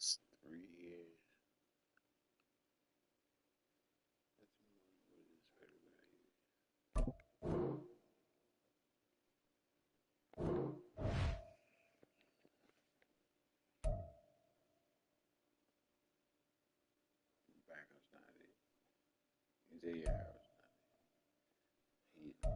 last 3 years. Backup's not it. Xavier Howard's not it. He's it.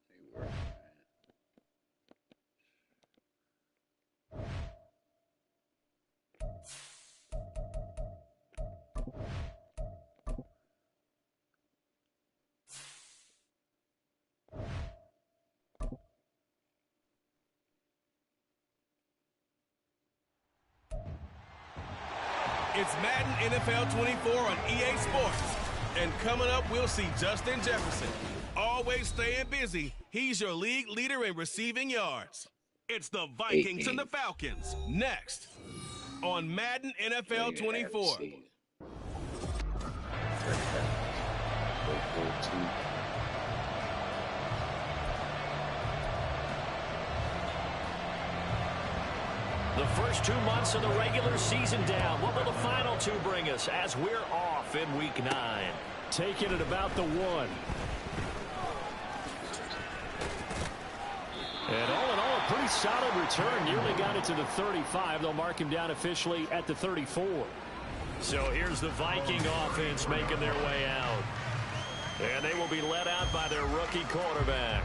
They work, man. It's Madden NFL 24 on EA Sports. And coming up, we'll see Justin Jefferson. Always staying busy, he's your league leader in receiving yards. It's the Vikings and the Falcons next on Madden NFL 24. The first 2 months of the regular season down. What will the final 2 bring us as we're off in Week 9? Taking it about the 1. And all in all, a pretty solid return. Nearly got it to the 35. They'll mark him down officially at the 34. So here's the Viking offense making their way out. And they will be led out by their rookie quarterback.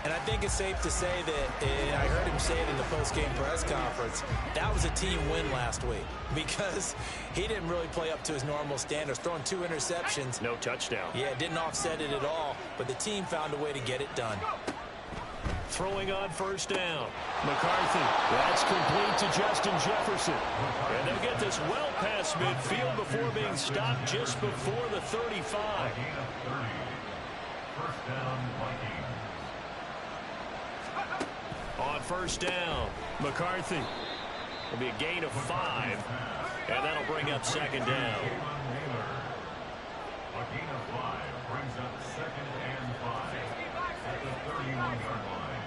And I think it's safe to say that, I heard him say it in the post-game press conference, that was a team win last week because he didn't really play up to his normal standards, throwing 2 interceptions. No touchdown. Yeah, didn't offset it at all, but the team found a way to get it done. Throwing on first down. McCarthy. That's complete to Justin Jefferson. And they'll get this well past midfield before being stopped just before the 35. First down, Vikings. On first down, McCarthy. Will be a gain of 5, and that'll bring up second down. A gain of 5 brings up 2nd and 5 at the 31-yard line.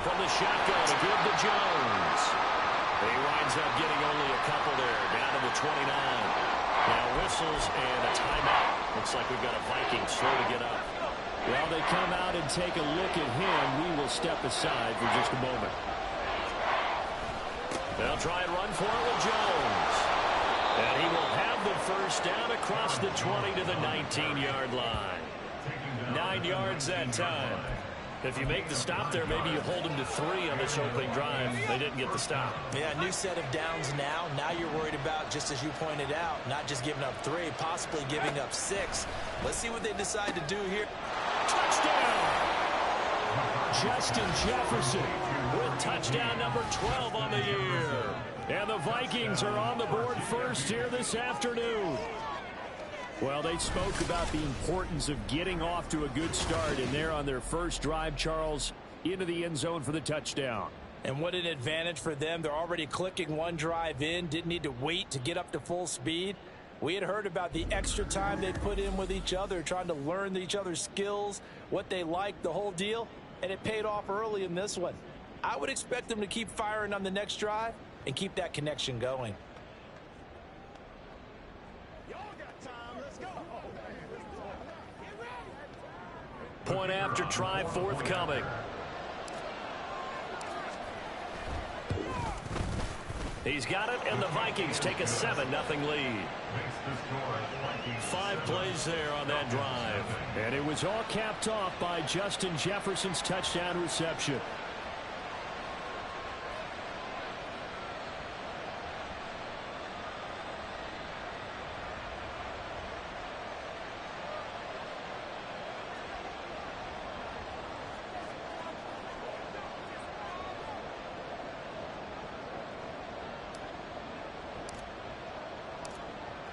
From the shotgun, a give to Jones. He winds up getting only a couple there, down to the 29. Now whistles and a timeout. Looks like we've got a Viking slow to get up. Well, they come out and take a look at him. We will step aside for just a moment. They'll try and run for it with Jones. And he will have the first down across the 20 to the 19-yard line. 9 yards that time. If you make the stop there, maybe you hold them to 3 on this opening drive. They didn't get the stop. Yeah, new set of downs now. Now you're worried about, just as you pointed out, not just giving up 3, possibly giving up 6. Let's see what they decide to do here. Touchdown! Justin Jefferson with touchdown number 12 on the year. And the Vikings are on the board first here this afternoon. Well, they spoke about the importance of getting off to a good start, and they're on their first drive, Charles, into the end zone for the touchdown. And what an advantage for them. They're already clicking 1 drive in, didn't need to wait to get up to full speed. We had heard about the extra time they put in with each other, trying to learn each other's skills, what they like, the whole deal, and it paid off early in this one. I would expect them to keep firing on the next drive and keep that connection going. Point after try forthcoming. He's got it, and the Vikings take a 7-0 lead. 5 plays there on that drive. And it was all capped off by Justin Jefferson's touchdown reception.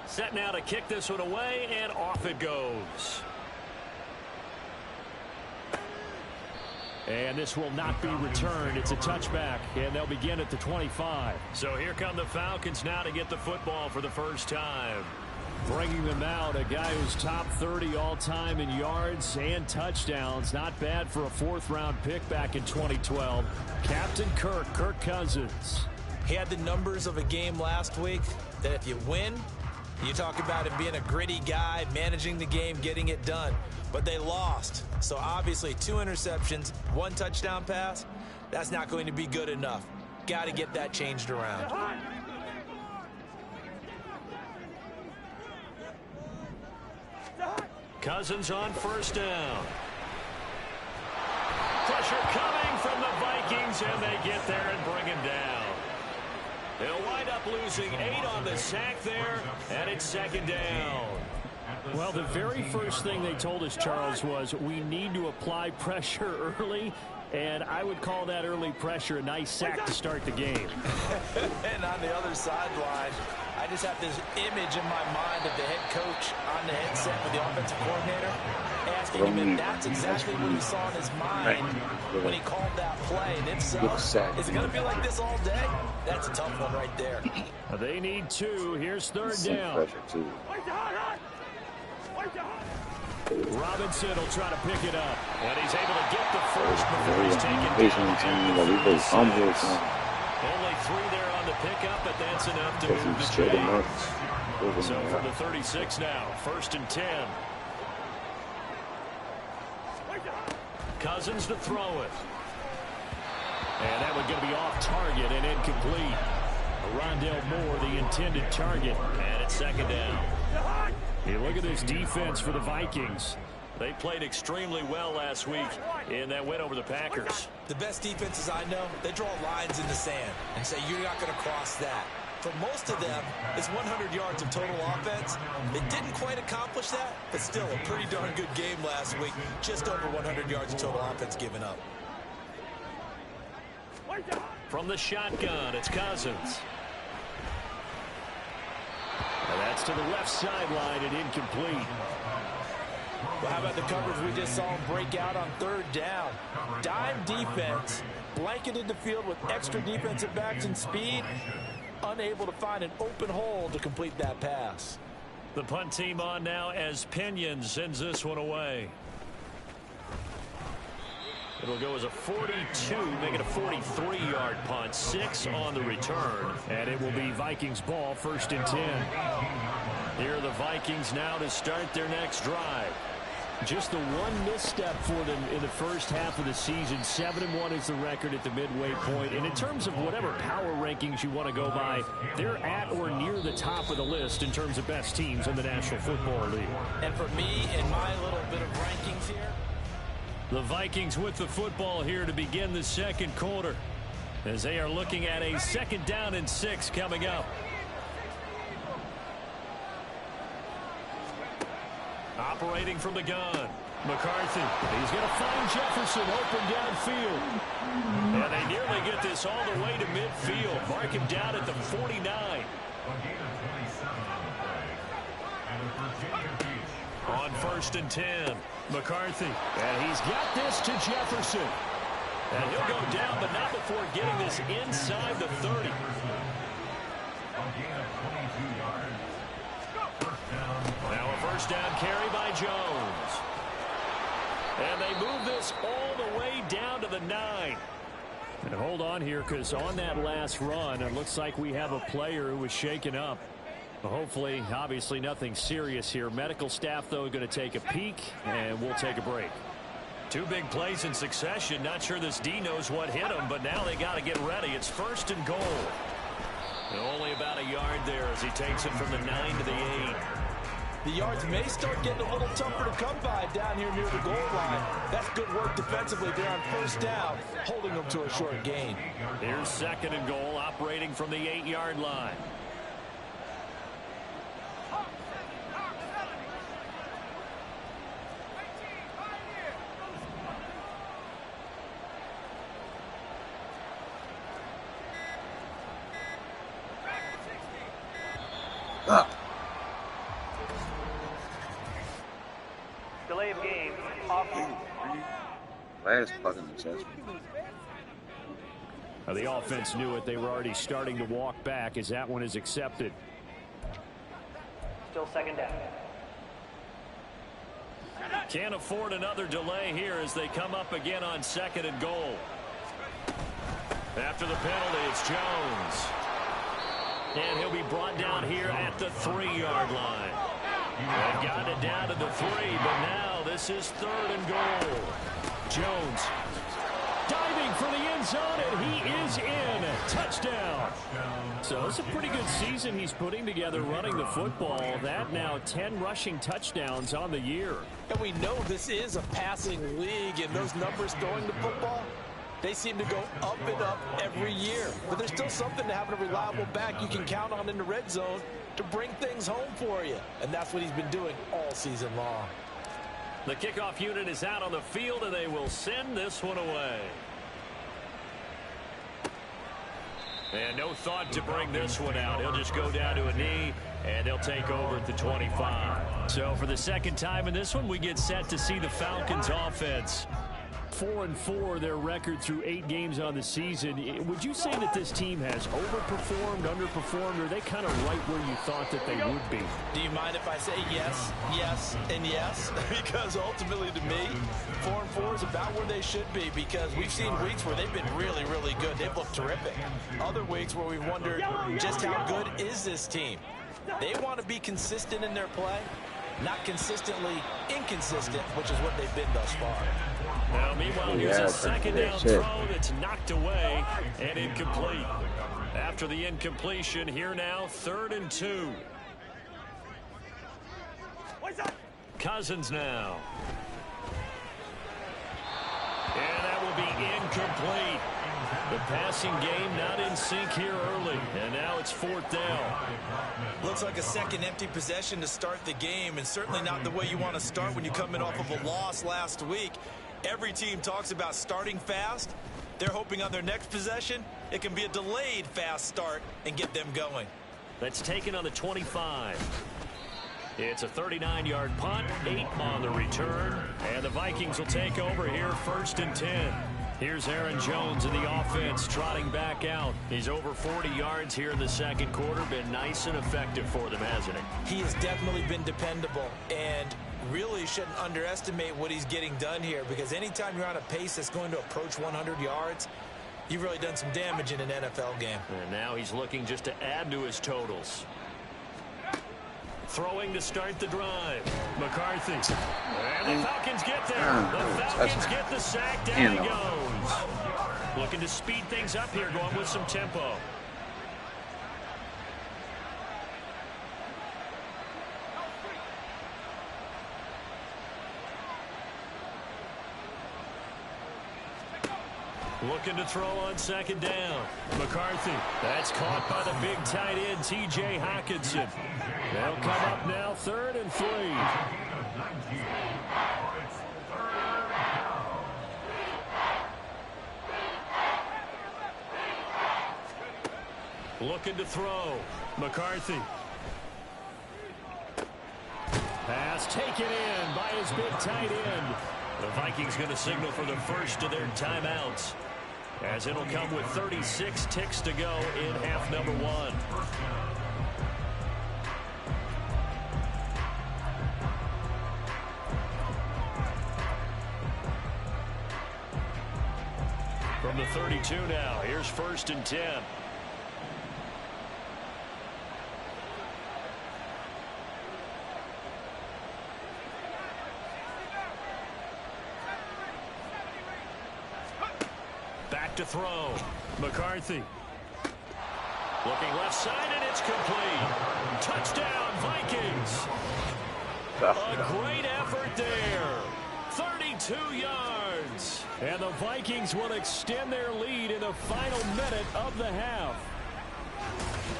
Set now to kick this one away, and off it goes. And this will not be returned. It's a touchback, and they'll begin at the 25. So here come the Falcons now to get the football for the first time. Bringing them out, a guy who's top 30 all-time in yards and touchdowns. Not bad for a 4th-round pick back in 2012. Captain Kirk Cousins. He had the numbers of a game last week that if you win, you talk about him being a gritty guy, managing the game, getting it done. But they lost. So obviously 2 interceptions, 1 touchdown pass, that's not going to be good enough. Got to get that changed around. Cousins on 1st down. Pressure coming from the Vikings, and they get there and bring him down. They'll wind up losing 8 on the sack there, and it's 2nd down. Well, the very first thing they told us, Charles, was we need to apply pressure early, and I would call that early pressure a nice sack to start the game. And on the other sideline, I just have this image in my mind of the head coach on the headset with the offensive coordinator asking him if that's exactly what he saw in his mind when he called that play. And if so, is it going to be like this all day? That's a tough one right there. They need 2. Here's 3rd down. Robinson will try to pick it up. And he's able to get the first before he's taken down. Only 3 there on the pickup, but that's enough to move the chains. So from the 36 now, 1st and 10. Cousins to throw it. And that one going to be off target and incomplete. Rondale Moore, the intended target. And it's 2nd down. Hey, look at this defense for the Vikings. They played extremely well last week in that win over the Packers. The best defenses I know, they draw lines in the sand and say you're not going to cross that. For most of them, it's 100 yards of total offense. They didn't quite accomplish that, but still a pretty darn good game last week. Just over 100 yards of total offense given up. From the shotgun, it's Cousins. And that's to the left sideline and incomplete. Well, how about the coverage we just saw him break out on 3rd down? Dime defense, blanketed the field with extra defensive backs and speed, unable to find an open hole to complete that pass. The punt team on now as Pinion sends this one away. It'll go as a 42, make it a 43-yard punt, 6 on the return. And it will be Vikings ball, 1st and 10. Here are the Vikings now to start their next drive. Just the one misstep for them in the first half of the season. 7-1 is the record at the midway point. And in terms of whatever power rankings you want to go by, they're at or near the top of the list in terms of best teams in the National Football League. And for me, in my little bit of rankings here, the Vikings with the football here to begin the 2nd quarter as they are looking at a 2nd down and 6 coming up. Operating from the gun, McCarthy. He's going to find Jefferson open downfield. And they nearly get this all the way to midfield. Mark him down at the 49. On 1st and 10, McCarthy. And he's got this to Jefferson. And he'll go down, but not before getting this inside the 30. Now a 1st down carry by Jones. And they move this all the way down to the 9. And hold on here, because on that last run, it looks like we have a player who was shaken up. Hopefully, obviously nothing serious here. Medical staff, though, going to take a peek, and we'll take a break. Two big plays in succession. Not sure this D knows what hit him, but now they got to get ready. It's 1st and goal. And only about a yard there as he takes it from the 9 to the 8. The yards may start getting a little tougher to come by down here near the goal line. That's good work defensively there on 1st down, holding them to a short gain. Here's 2nd and goal, operating from the 8-yard line. Delay of game. Off. Last fucking assessment. The offense knew it. They were already starting to walk back as that one is accepted. Still 2nd down. Can't afford another delay here as they come up again on 2nd and goal. After the penalty, it's Jones. And he'll be brought down here at the 3-yard line. They've got it down to the 3, but now this is 3rd and goal. Jones diving for the end zone, and he is in. Touchdown. So it's a pretty good season he's putting together running the football. That now 10 rushing touchdowns on the year. And we know this is a passing league, and those numbers throwing the football, they seem to go up and up every year. But there's still something to having a reliable back you can count on in the red zone to bring things home for you. And that's what he's been doing all season long. The kickoff unit is out on the field, and they will send this one away. And no thought to bring this one out. He'll just go down to a knee, and they'll take over at the 25. So for the 2nd time in this one, we get set to see the Falcons offense. 4-4 their record through 8 games on the season. Would you say that this team has overperformed, underperformed, or are they kind of right where you thought that they would be? Do you mind if I say yes, yes, and yes? Because ultimately to me, 4-4 is about where they should be, because we've seen weeks where they've been really, really good. They've looked terrific. Other weeks where we've wondered just how good is this team. They want to be consistent in their play, not consistently inconsistent, which is what they've been thus far. Now, meanwhile, here's a 2nd down throw that's knocked away and incomplete. After the incompletion, here now, 3rd and 2. Cousins now. And that will be incomplete. The passing game not in sync here early, and now it's 4th down. Looks like a second empty possession to start the game, and certainly not the way you want to start when you're coming off of a loss last week. Every team talks about starting fast. They're hoping on their next possession, it can be a delayed fast start and get them going. That's taken on the 25. It's a 39-yard punt, 8 on the return, and the Vikings will take over here 1st and 10. Here's Aaron Jones in the offense trotting back out. He's over 40 yards here in the 2nd quarter. Been nice and effective for them, hasn't he? He has definitely been dependable, and really shouldn't underestimate what he's getting done here, because anytime you're on a pace that's going to approach 100 yards, you've really done some damage in an NFL game. And now he's looking just to add to his totals. Throwing to start the drive. McCarthy. And the Falcons get there. The Falcons get the sack. Down he goes. Looking to speed things up here, going with some tempo. Looking to throw on 2nd down. McCarthy. That's caught by the big tight end, T.J. Hockenson. They'll come up now 3rd and 3. Looking to throw. McCarthy. Pass taken in by his big tight end. The Vikings going to signal for the first of their timeouts, as it'll come with 36 ticks to go in half number 1. From the 32 now, here's 1st and 10. Back to throw. McCarthy. Looking left side, and it's complete. Touchdown, Vikings. A great effort there. 32 yards. And the Vikings will extend their lead in the final minute of the half.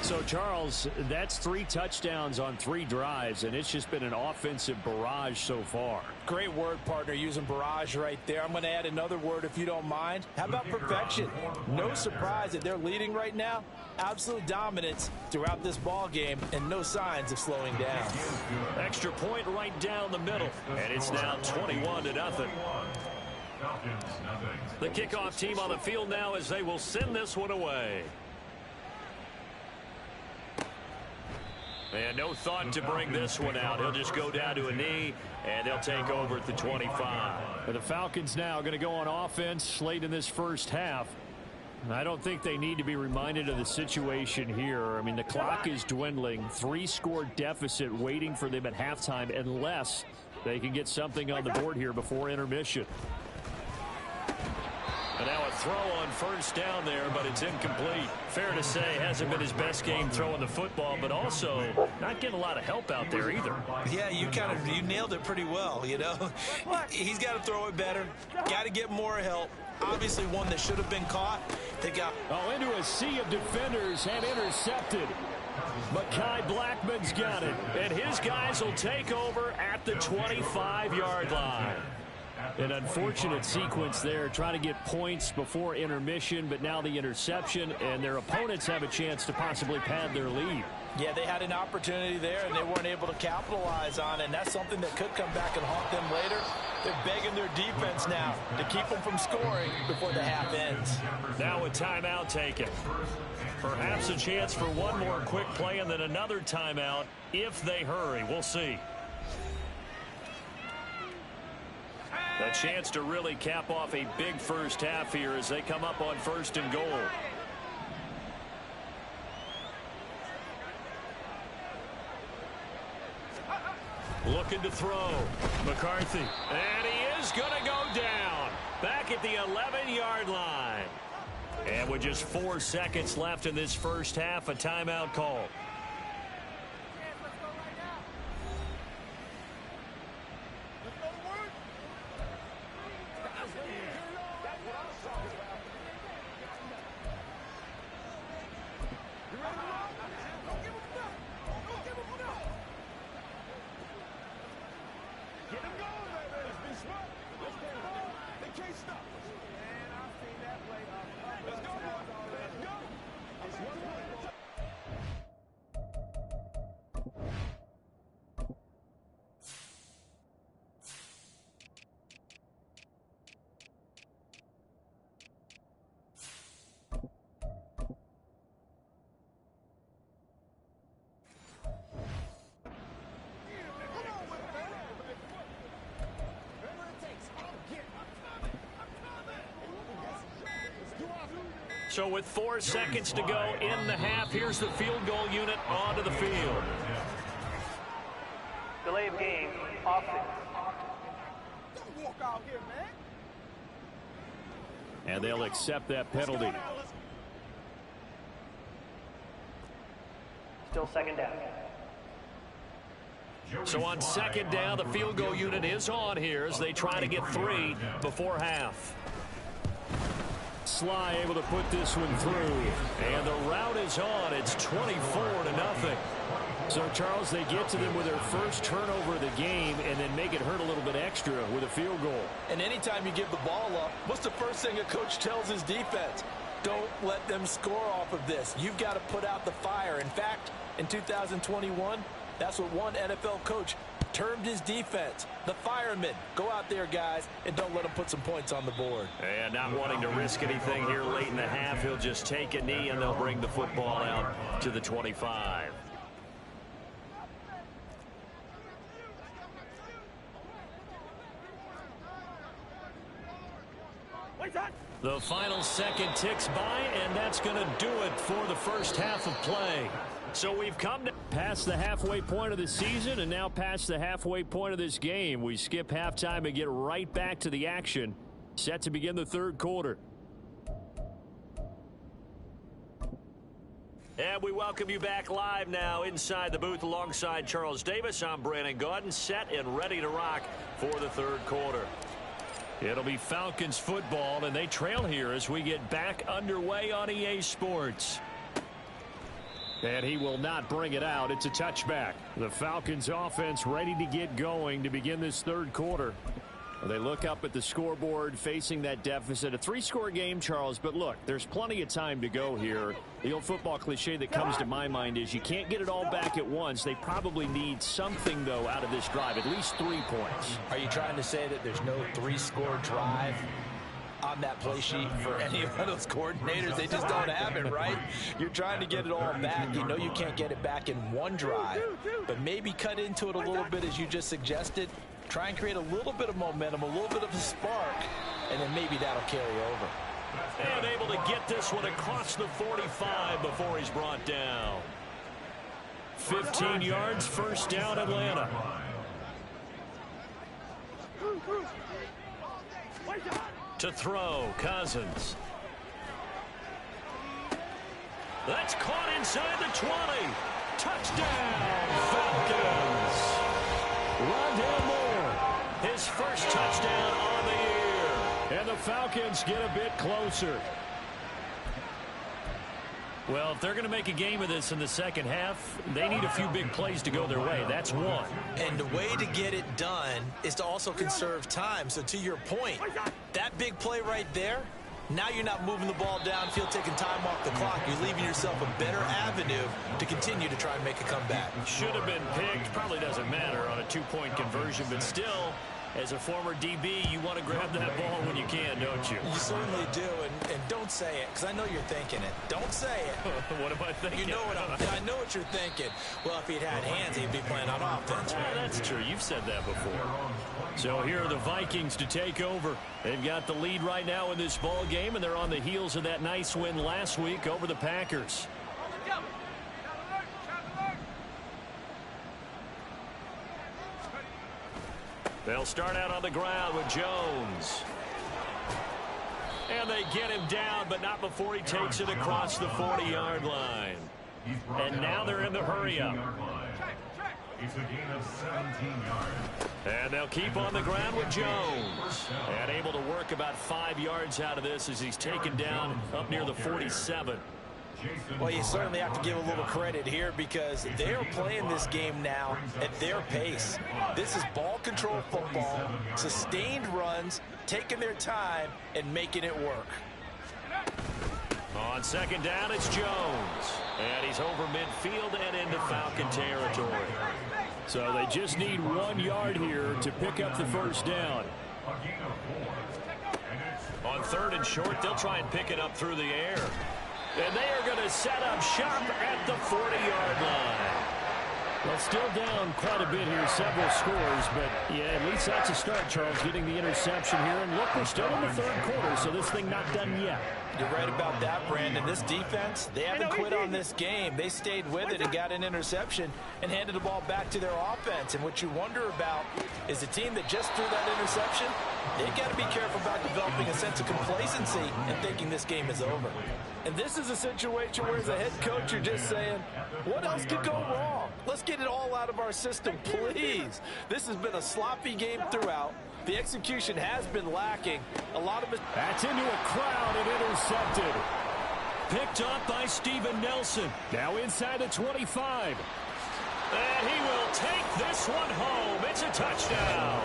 So, Charles, that's 3 touchdowns on 3 drives, and it's just been an offensive barrage so far. Great word, partner, using barrage right there. I'm going to add another word if you don't mind. How about perfection? No surprise that they're leading right now. Absolute dominance throughout this ball game and no signs of slowing down. Extra point right down the middle, and it's now 21-0. The kickoff team on the field now as they will send this one away. And no thought to bring this one out. He'll just go down to a knee, and they'll take over at the 25. But the Falcons now going to go on offense late in this first half. I don't think they need to be reminded of the situation here. I mean, the clock is dwindling. 3-score deficit waiting for them at halftime unless they can get something on the board here before intermission. And now a throw on 1st down there, but it's incomplete. Fair to say, hasn't been his best game throwing the football, but also not getting a lot of help out there either. Yeah, you nailed it pretty well, you know. He's got to throw it better. Got to get more help. Obviously one that should have been caught. They got into a sea of defenders and intercepted. Mekhi Blackman's got it, and his guys will take over at the 25-yard line. An unfortunate sequence there, trying to get points before intermission, but now the interception, and their opponents have a chance to possibly pad their lead. Yeah, they had an opportunity there, and they weren't able to capitalize on it, and that's something that could come back and haunt them later. They're begging their defense now to keep them from scoring before the half ends. Now a timeout taken. Perhaps a chance for one more quick play and then another timeout if they hurry. We'll see. A chance to really cap off a big first half here as they come up on 1st and goal. Looking to throw. McCarthy. And he is going to go down. Back at the 11-yard line. And with just 4 seconds left in this first half, a timeout call. So with 4 seconds to go in the half, here's the field goal unit onto the field. Delay of game, offense. Don't walk out here, man. And they'll accept that penalty. Still 2nd down. So on 2nd down, the field goal unit is on here as they try to get 3 before half. Sly able to put this one through. And the route is on. It's 24-0. So, Charles, they get to them with their first turnover of the game and then make it hurt a little bit extra with a field goal. And anytime you give the ball up, what's the first thing a coach tells his defense? Don't let them score off of this. You've got to put out the fire. In fact, in 2021, that's what one NFL coach termed his defense, the firemen. Go out there, guys, and don't let them put some points on the board. And not wanting to risk anything here late in the half, he'll just take a knee and they'll bring the football out to the 25. The final second ticks by, and that's going to do it for the first half of play. So we've come past the halfway point of the season and now past the halfway point of this game. We skip halftime and get right back to the action. Set to begin the third quarter. And we welcome you back live now inside the booth alongside Charles Davis. I'm Brandon Gaudin, set and ready to rock for the third quarter. It'll be Falcons football, and they trail here as we get back underway on EA Sports. And he will not bring it out. It's a touchback. The Falcons offense ready to get going to begin this third quarter. They look up at the scoreboard facing that deficit. A three-score game, Charles, but look, there's plenty of time to go here. The old football cliche that comes to my mind is you can't get it all back at once. They probably need something, though, out of this drive, at least 3 points. Are you trying to say that there's no three-score drive on that play sheet for any one of those coordinators? They just don't have it, right? You're trying to get it all back. You know you can't get it back in one drive, but maybe cut into it a little bit as you just suggested. Try and create a little bit of momentum, a little bit of a spark, and then maybe that'll carry over. And able to get this one across the 45 before he's brought down. 15 yards, first down, Atlanta. To throw, Cousins. That's caught inside the 20. Touchdown, Falcons. Rondale Moore. His first touchdown on the year. And the Falcons get a bit closer. Well, if they're going to make a game of this in the second half, they need a few big plays to go their way. That's one. And the way to get it done is to also conserve time. So to your point, that big play right there, now you're not moving the ball downfield, taking time off the clock. You're leaving yourself a better avenue to continue to try and make a comeback. Should have been picked. Probably doesn't matter on a two-point conversion, but still, as a former DB, you want to grab that ball when you can, don't you? You certainly do, and don't say it, because I know you're thinking it. Don't say it. What am I thinking? You know what I know what you're thinking. Well, if he'd had hands, he'd be playing on offense. Well, that's true. You've said that before. So here are the Vikings to take over. They've got the lead right now in this ball game, and they're on the heels of that nice win last week over the Packers. They'll start out on the ground with Jones. And they get him down, but not before he takes it across the 40-yard line. And now they're in the hurry-up. It's a gain of 17 yards. And they'll keep on the ground with Jones. And able to work about 5 yards out of this as he's taken down up near the 47. Well, you certainly have to give a little credit here because they are playing this game now at their pace. This is ball control football, sustained runs, taking their time, and making it work. On second down, it's Jones. And he's over midfield and into Falcon territory. So they just need 1 yard here to pick up the first down. On third and short, they'll try and pick it up through the air. And they are going to set up shop at the 40-yard line. Well, still down quite a bit here, several scores, but yeah, at least that's a start, Charles, getting the interception here. And look, we're still in the third quarter, so this thing not done yet. You're right about that, Brandon. This defense, they haven't quit on this game. They stayed with it and got an interception and handed the ball back to their offense. And what you wonder about is the team that just threw that interception, they've got to be careful about developing a sense of complacency and thinking this game is over. And this is a situation where as a head coach, you're just saying, what else could go wrong? Let's get it all out of our system, please. This has been a sloppy game throughout. The execution has been lacking. A lot of it. That's into a crowd and intercepted. Picked up by Steven Nelson. Now inside the 25. And he will take this one home. It's a touchdown.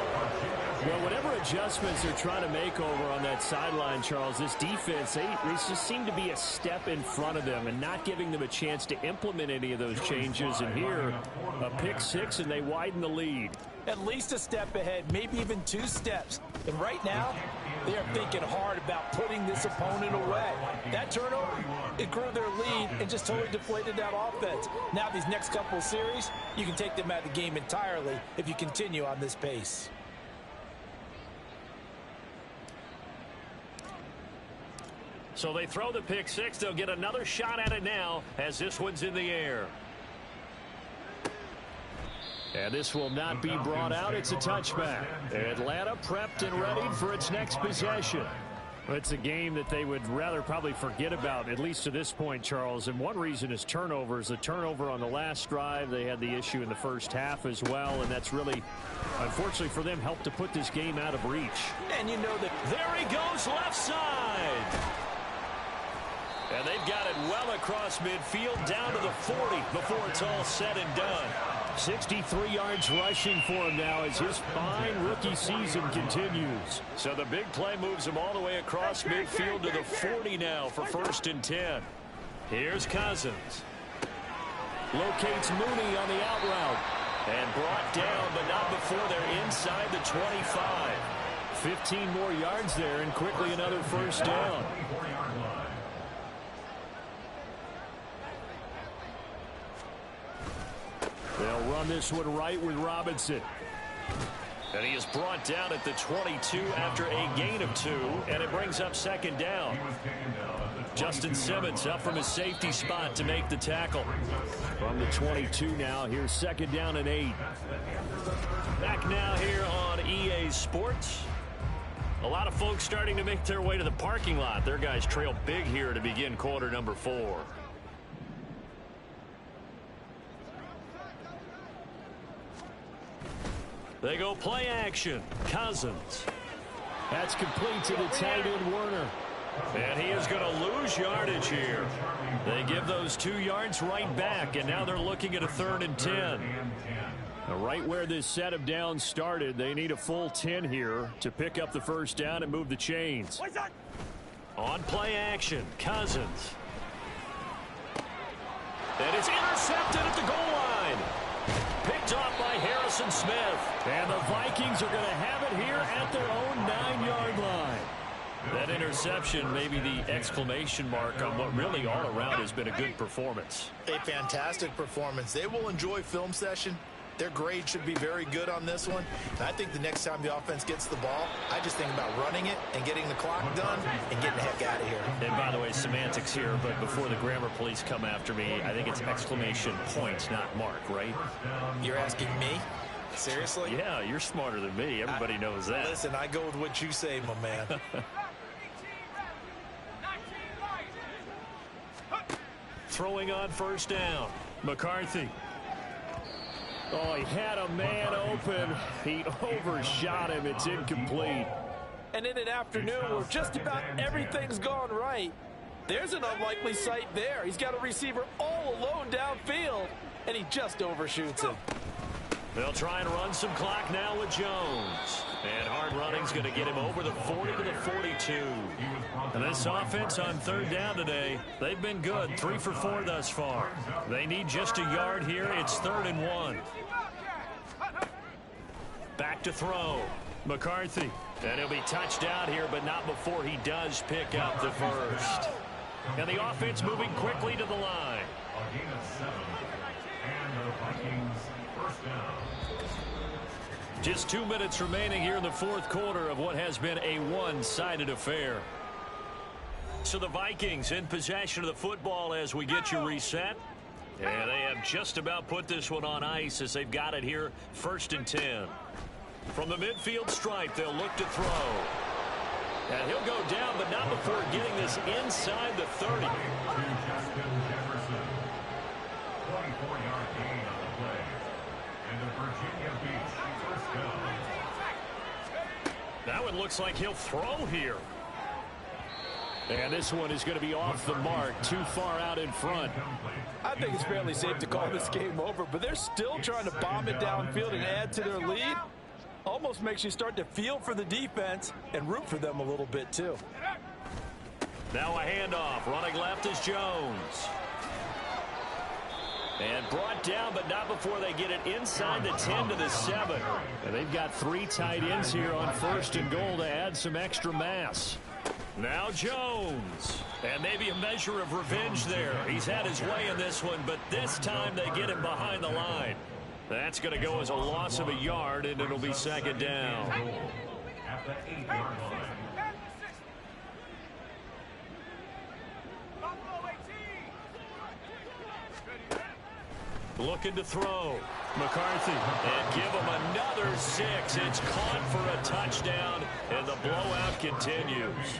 Well, whatever adjustments they're trying to make over on that sideline, Charles, this defense, they just seem to be a step in front of them and not giving them a chance to implement any of those changes. And here, a pick six, and they widen the lead. At least a step ahead, maybe even 2 steps. And right now, they are thinking hard about putting this opponent away. That turnover, it grew their lead and just totally deflated that offense. Now these next couple of series, you can take them out of the game entirely if you continue on this pace. So they throw the pick six. They'll get another shot at it now as this one's in the air. And this will not be brought out. It's a touchback. Atlanta prepped and ready for its next possession. It's a game that they would rather probably forget about, at least to this point, Charles. And one reason is turnovers. A turnover on the last drive. They had the issue in the first half as well. And that's really, unfortunately for them, helped to put this game out of reach. And you know that there he goes left side. And they've got it well across midfield down to the 40 before it's all said and done. 63 yards rushing for him now as his fine rookie season continues. So the big play moves him all the way across midfield to the 40 now for 1st and 10. Here's Cousins. Locates Mooney on the out route. And brought down, but not before they're inside the 25. 15 more yards there, and quickly another first down. They'll run this one right with Robinson. And he is brought down at the 22 after a gain of 2, and it brings up 2nd down. Justin Simmons up from his safety spot to make the tackle. From the 22 now, here's 2nd down and 8. Back now here on EA Sports. A lot of folks starting to make their way to the parking lot. Their guys trail big here to begin quarter number 4. They go play action. Cousins. That's complete to the tight end Werner. And he is going to lose yardage here. They give those 2 yards right back, and now they're looking at a 3rd and 10. Now, right where this set of downs started, they need a full 10 here to pick up the first down and move the chains. On play action, Cousins. And it's intercepted at the goal line. Picked off by Harrison Smith. And the Vikings are going to have it here at their own 9-yard line. That interception may be the exclamation mark on what really all around has been a good performance. a fantastic performance. They will enjoy film session. Their grade should be very good on this one. And I think the next time the offense gets the ball, I just think about running it and getting the clock done and getting the heck out of here. And by the way, semantics here, but before the grammar police come after me, I think it's exclamation point, not mark, right? You're asking me? Seriously? Yeah, you're smarter than me. Everybody knows that. Listen, I go with what you say, my man. Throwing on first down. McCarthy. Oh, he had a man open. He overshot him. It's incomplete. And in an afternoon where just about everything's gone right, there's an unlikely sight there. He's got a receiver all alone downfield, and he just overshoots him. They'll try and run some clock now with Jones. And hard running's going to get him over the 40 to the 42. And this offense on third down today, they've been good. 3 for 4 thus far. They need just a yard here. It's 3rd and 1. Back to throw. McCarthy. And he'll be touched out here, but not before he does pick up the first. And the offense moving quickly to the line. A gain of 7. And the Vikings first down. Just 2 minutes remaining here in the fourth quarter of what has been a one-sided affair. So the Vikings in possession of the football as we get you reset. And they have just about put this one on ice as they've got it here, 1st and 10. From the midfield stripe, they'll look to throw. And he'll go down, but not before getting this inside the 30. To Justin Jefferson. 24-yard gain on the play. And the Virginia Beach first down. That one looks like he'll throw here. And this one is going to be off the mark, too far out in front. I think it's fairly safe to call this game over, but they're still trying to bomb it downfield and add to their lead. Almost makes you start to feel for the defense and root for them a little bit, too. Now a handoff. Running left is Jones. And brought down, but not before they get it inside the 10 to the 7. And they've got 3 tight ends here on 1st and goal to add some extra mass. Now Jones. And maybe a measure of revenge there. He's had his way in this one, but this time they get him behind the line. That's going to go as a loss of a yard, and it'll be 2nd down. At the 8-yard line. Looking to throw. McCarthy. And give him another 6. It's caught for a touchdown, and the blowout continues.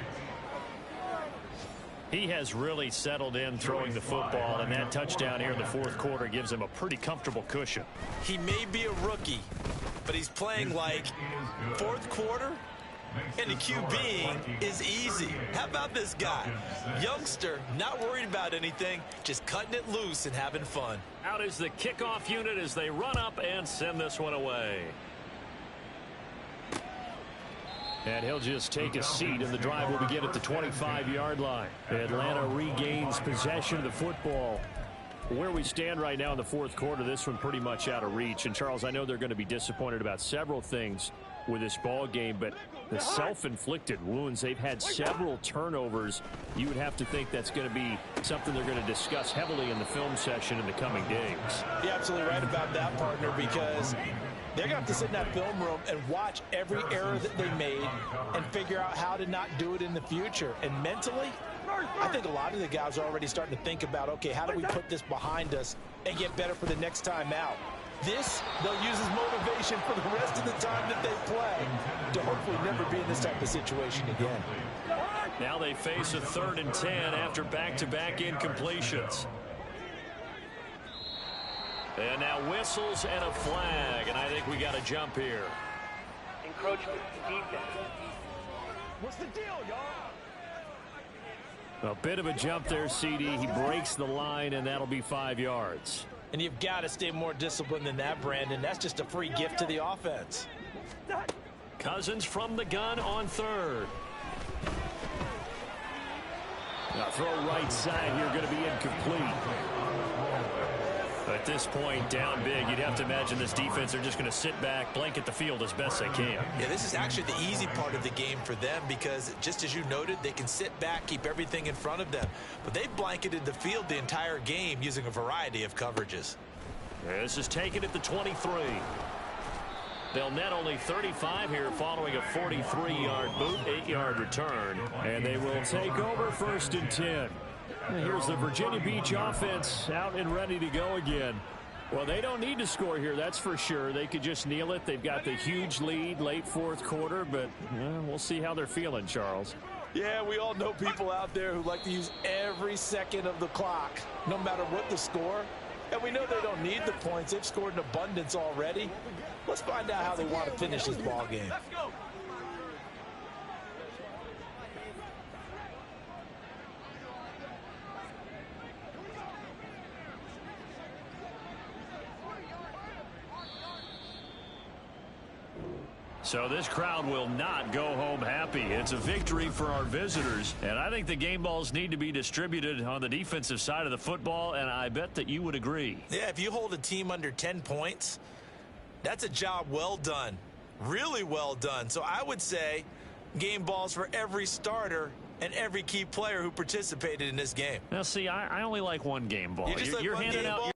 He has really settled in throwing the football, and that touchdown here in the fourth quarter gives him a pretty comfortable cushion. He may be a rookie, but he's playing like fourth quarter, and the QBing is easy. How about this guy? Youngster, not worried about anything, just cutting it loose and having fun. Out is the kickoff unit as they run up and send this one away. And he'll just take a seat, and the drive will begin at the 25-yard line. Atlanta regains possession of the football. Where we stand right now in the fourth quarter, this one pretty much out of reach. And, Charles, I know they're going to be disappointed about several things with this ball game, but the self-inflicted wounds, they've had several turnovers. You would have to think that's going to be something they're going to discuss heavily in the film session in the coming days. You're absolutely right about that, partner, because they're going to have to sit in that film room and watch every error that they made and figure out how to not do it in the future. And mentally, I think a lot of the guys are already starting to think about, okay, how do we put this behind us and get better for the next time out? This, they'll use as motivation for the rest of the time that they play to hopefully never be in this type of situation again. Now they face a 3rd and 10 after back-to-back incompletions. And now whistles and a flag, and I think we got a jump here. Encroachment, defense. What's the deal, y'all? A bit of a jump there, CD. He breaks the line, and that'll be 5 yards. And you've got to stay more disciplined than that, Brandon. That's just a free gift to the offense. Cousins from the gun on 3rd. Now throw right side here, going to be incomplete. At this point, down big, you'd have to imagine this defense, they're just going to sit back, blanket the field as best they can. Yeah, this is actually the easy part of the game for them because, just as you noted, they can sit back, keep everything in front of them. But they've blanketed the field the entire game using a variety of coverages. This is taken at the 23. They'll net only 35 here following a 43-yard boot, 8-yard return. And they will take over 1st and 10. Here's the Virginia Beach offense out and ready to go again. Well, they don't need to score here, that's for sure. They could just kneel it. They've got the huge lead late fourth quarter, but we'll see how they're feeling, Charles. Yeah, we all know people out there who like to use every second of the clock, no matter what the score. And we know they don't need the points. They've scored in abundance already. Let's find out how they want to finish this ball game. So this crowd will not go home happy. It's a victory for our visitors, and I think the game balls need to be distributed on the defensive side of the football, and I bet that you would agree. Yeah, if you hold a team under 10 points, that's a job well done, really well done. So I would say game balls for every starter and every key player who participated in this game. Now, see, I only like one game ball. You just like You're one handing game out ball?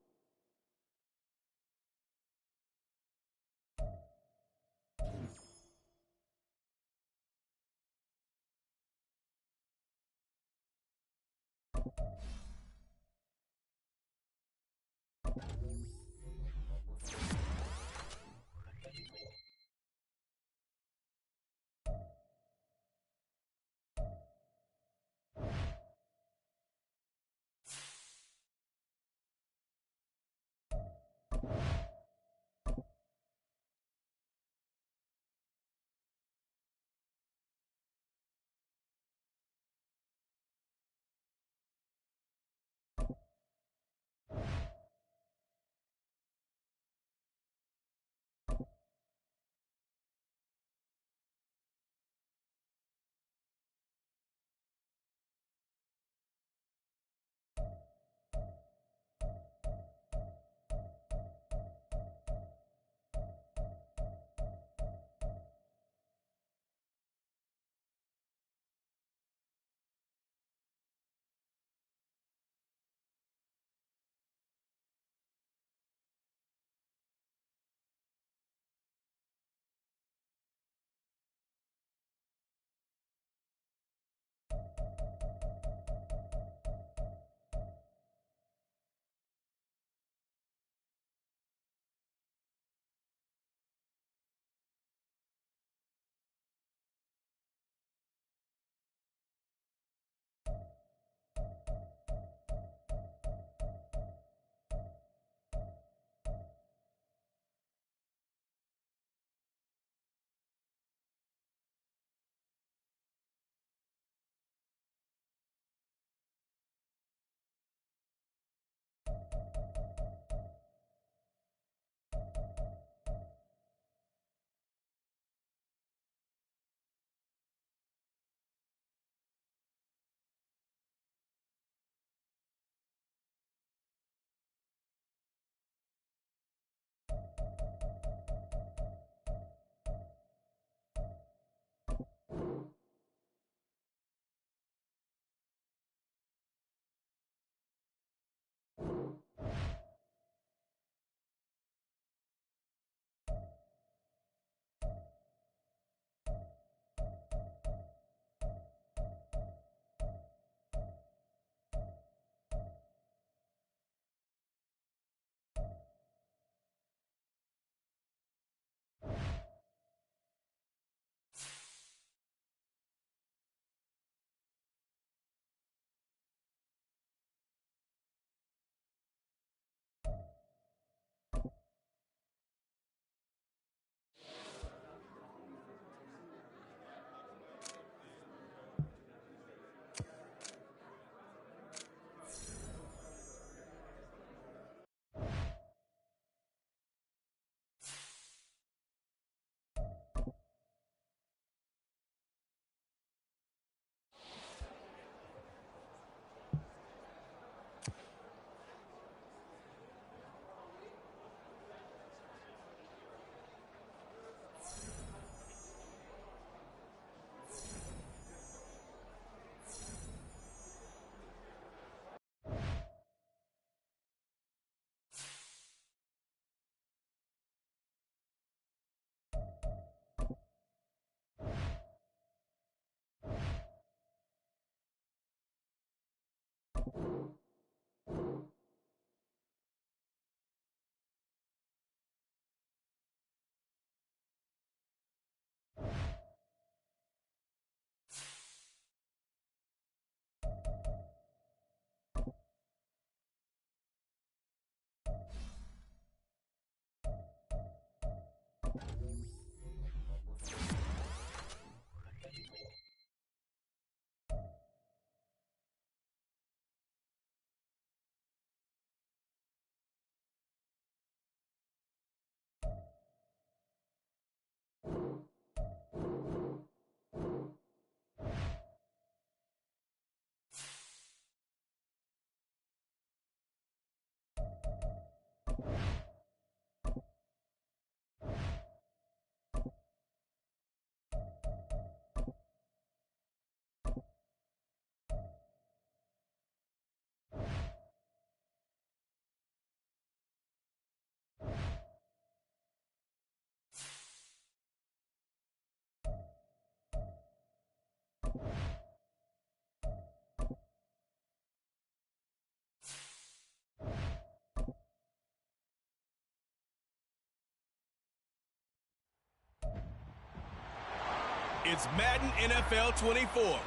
It's Madden NFL 24.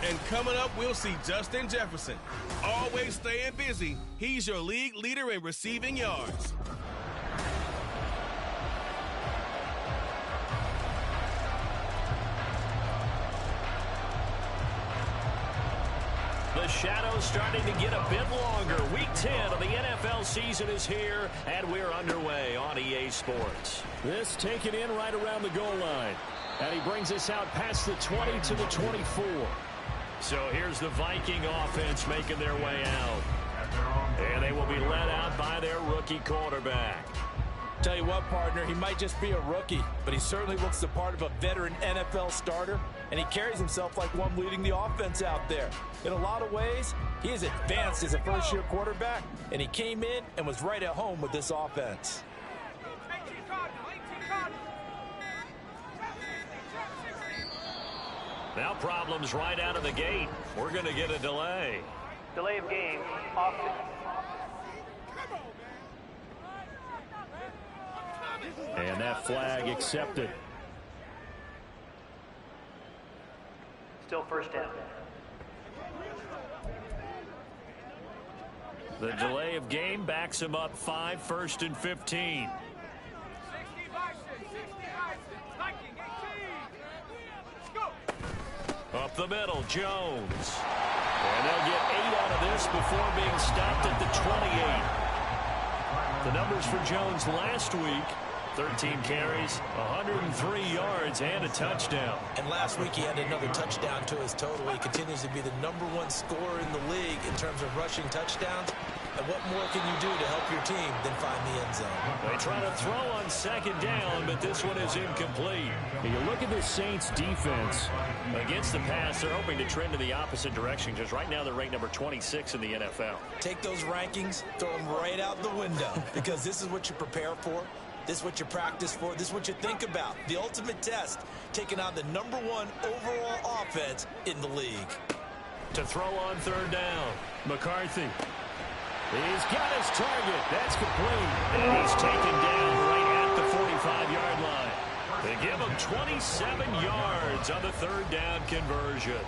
And coming up, we'll see Justin Jefferson. Always staying busy, he's your league leader in receiving yards. The shadow's starting to get a bit longer. Week 10 of the NFL season is here, and we're underway on EA Sports. This taken in right around the goal line. And he brings us out past the 20 to the 24. So here's the Viking offense making their way out. And they will be led out by their rookie quarterback. Tell you what, partner, he might just be a rookie, but he certainly looks the part of a veteran NFL starter, and he carries himself like one leading the offense out there. In a lot of ways, he is advanced as a first-year quarterback, and he came in and was right at home with this offense. Now problems right out of the gate. We're going to get a delay. Delay of game, offense. And that flag accepted. Still first down. The delay of game backs him up 5, 1st and 15. Up the middle, Jones. And they'll get 8 out of this before being stopped at the 28. The numbers for Jones last week: 13 carries, 103 yards, and a touchdown. And last week he had another touchdown to his total. He continues to be the #1 scorer in the league in terms of rushing touchdowns. And what more can you do to help your team than find the end zone? They try to throw on 2nd down, but this one is incomplete. You look at this Saints defense. Against the pass, they're hoping to trend in the opposite direction, because right now they're ranked number 26 in the NFL. Take those rankings, throw them right out the window, because this is what you prepare for. This is what you practice for. This is what you think about. The ultimate test, taking on the #1 overall offense in the league. To throw on 3rd down, McCarthy. He's got his target. That's complete. And he's taken down right at the 45-yard line. They give him 27 yards on the 3rd down conversion.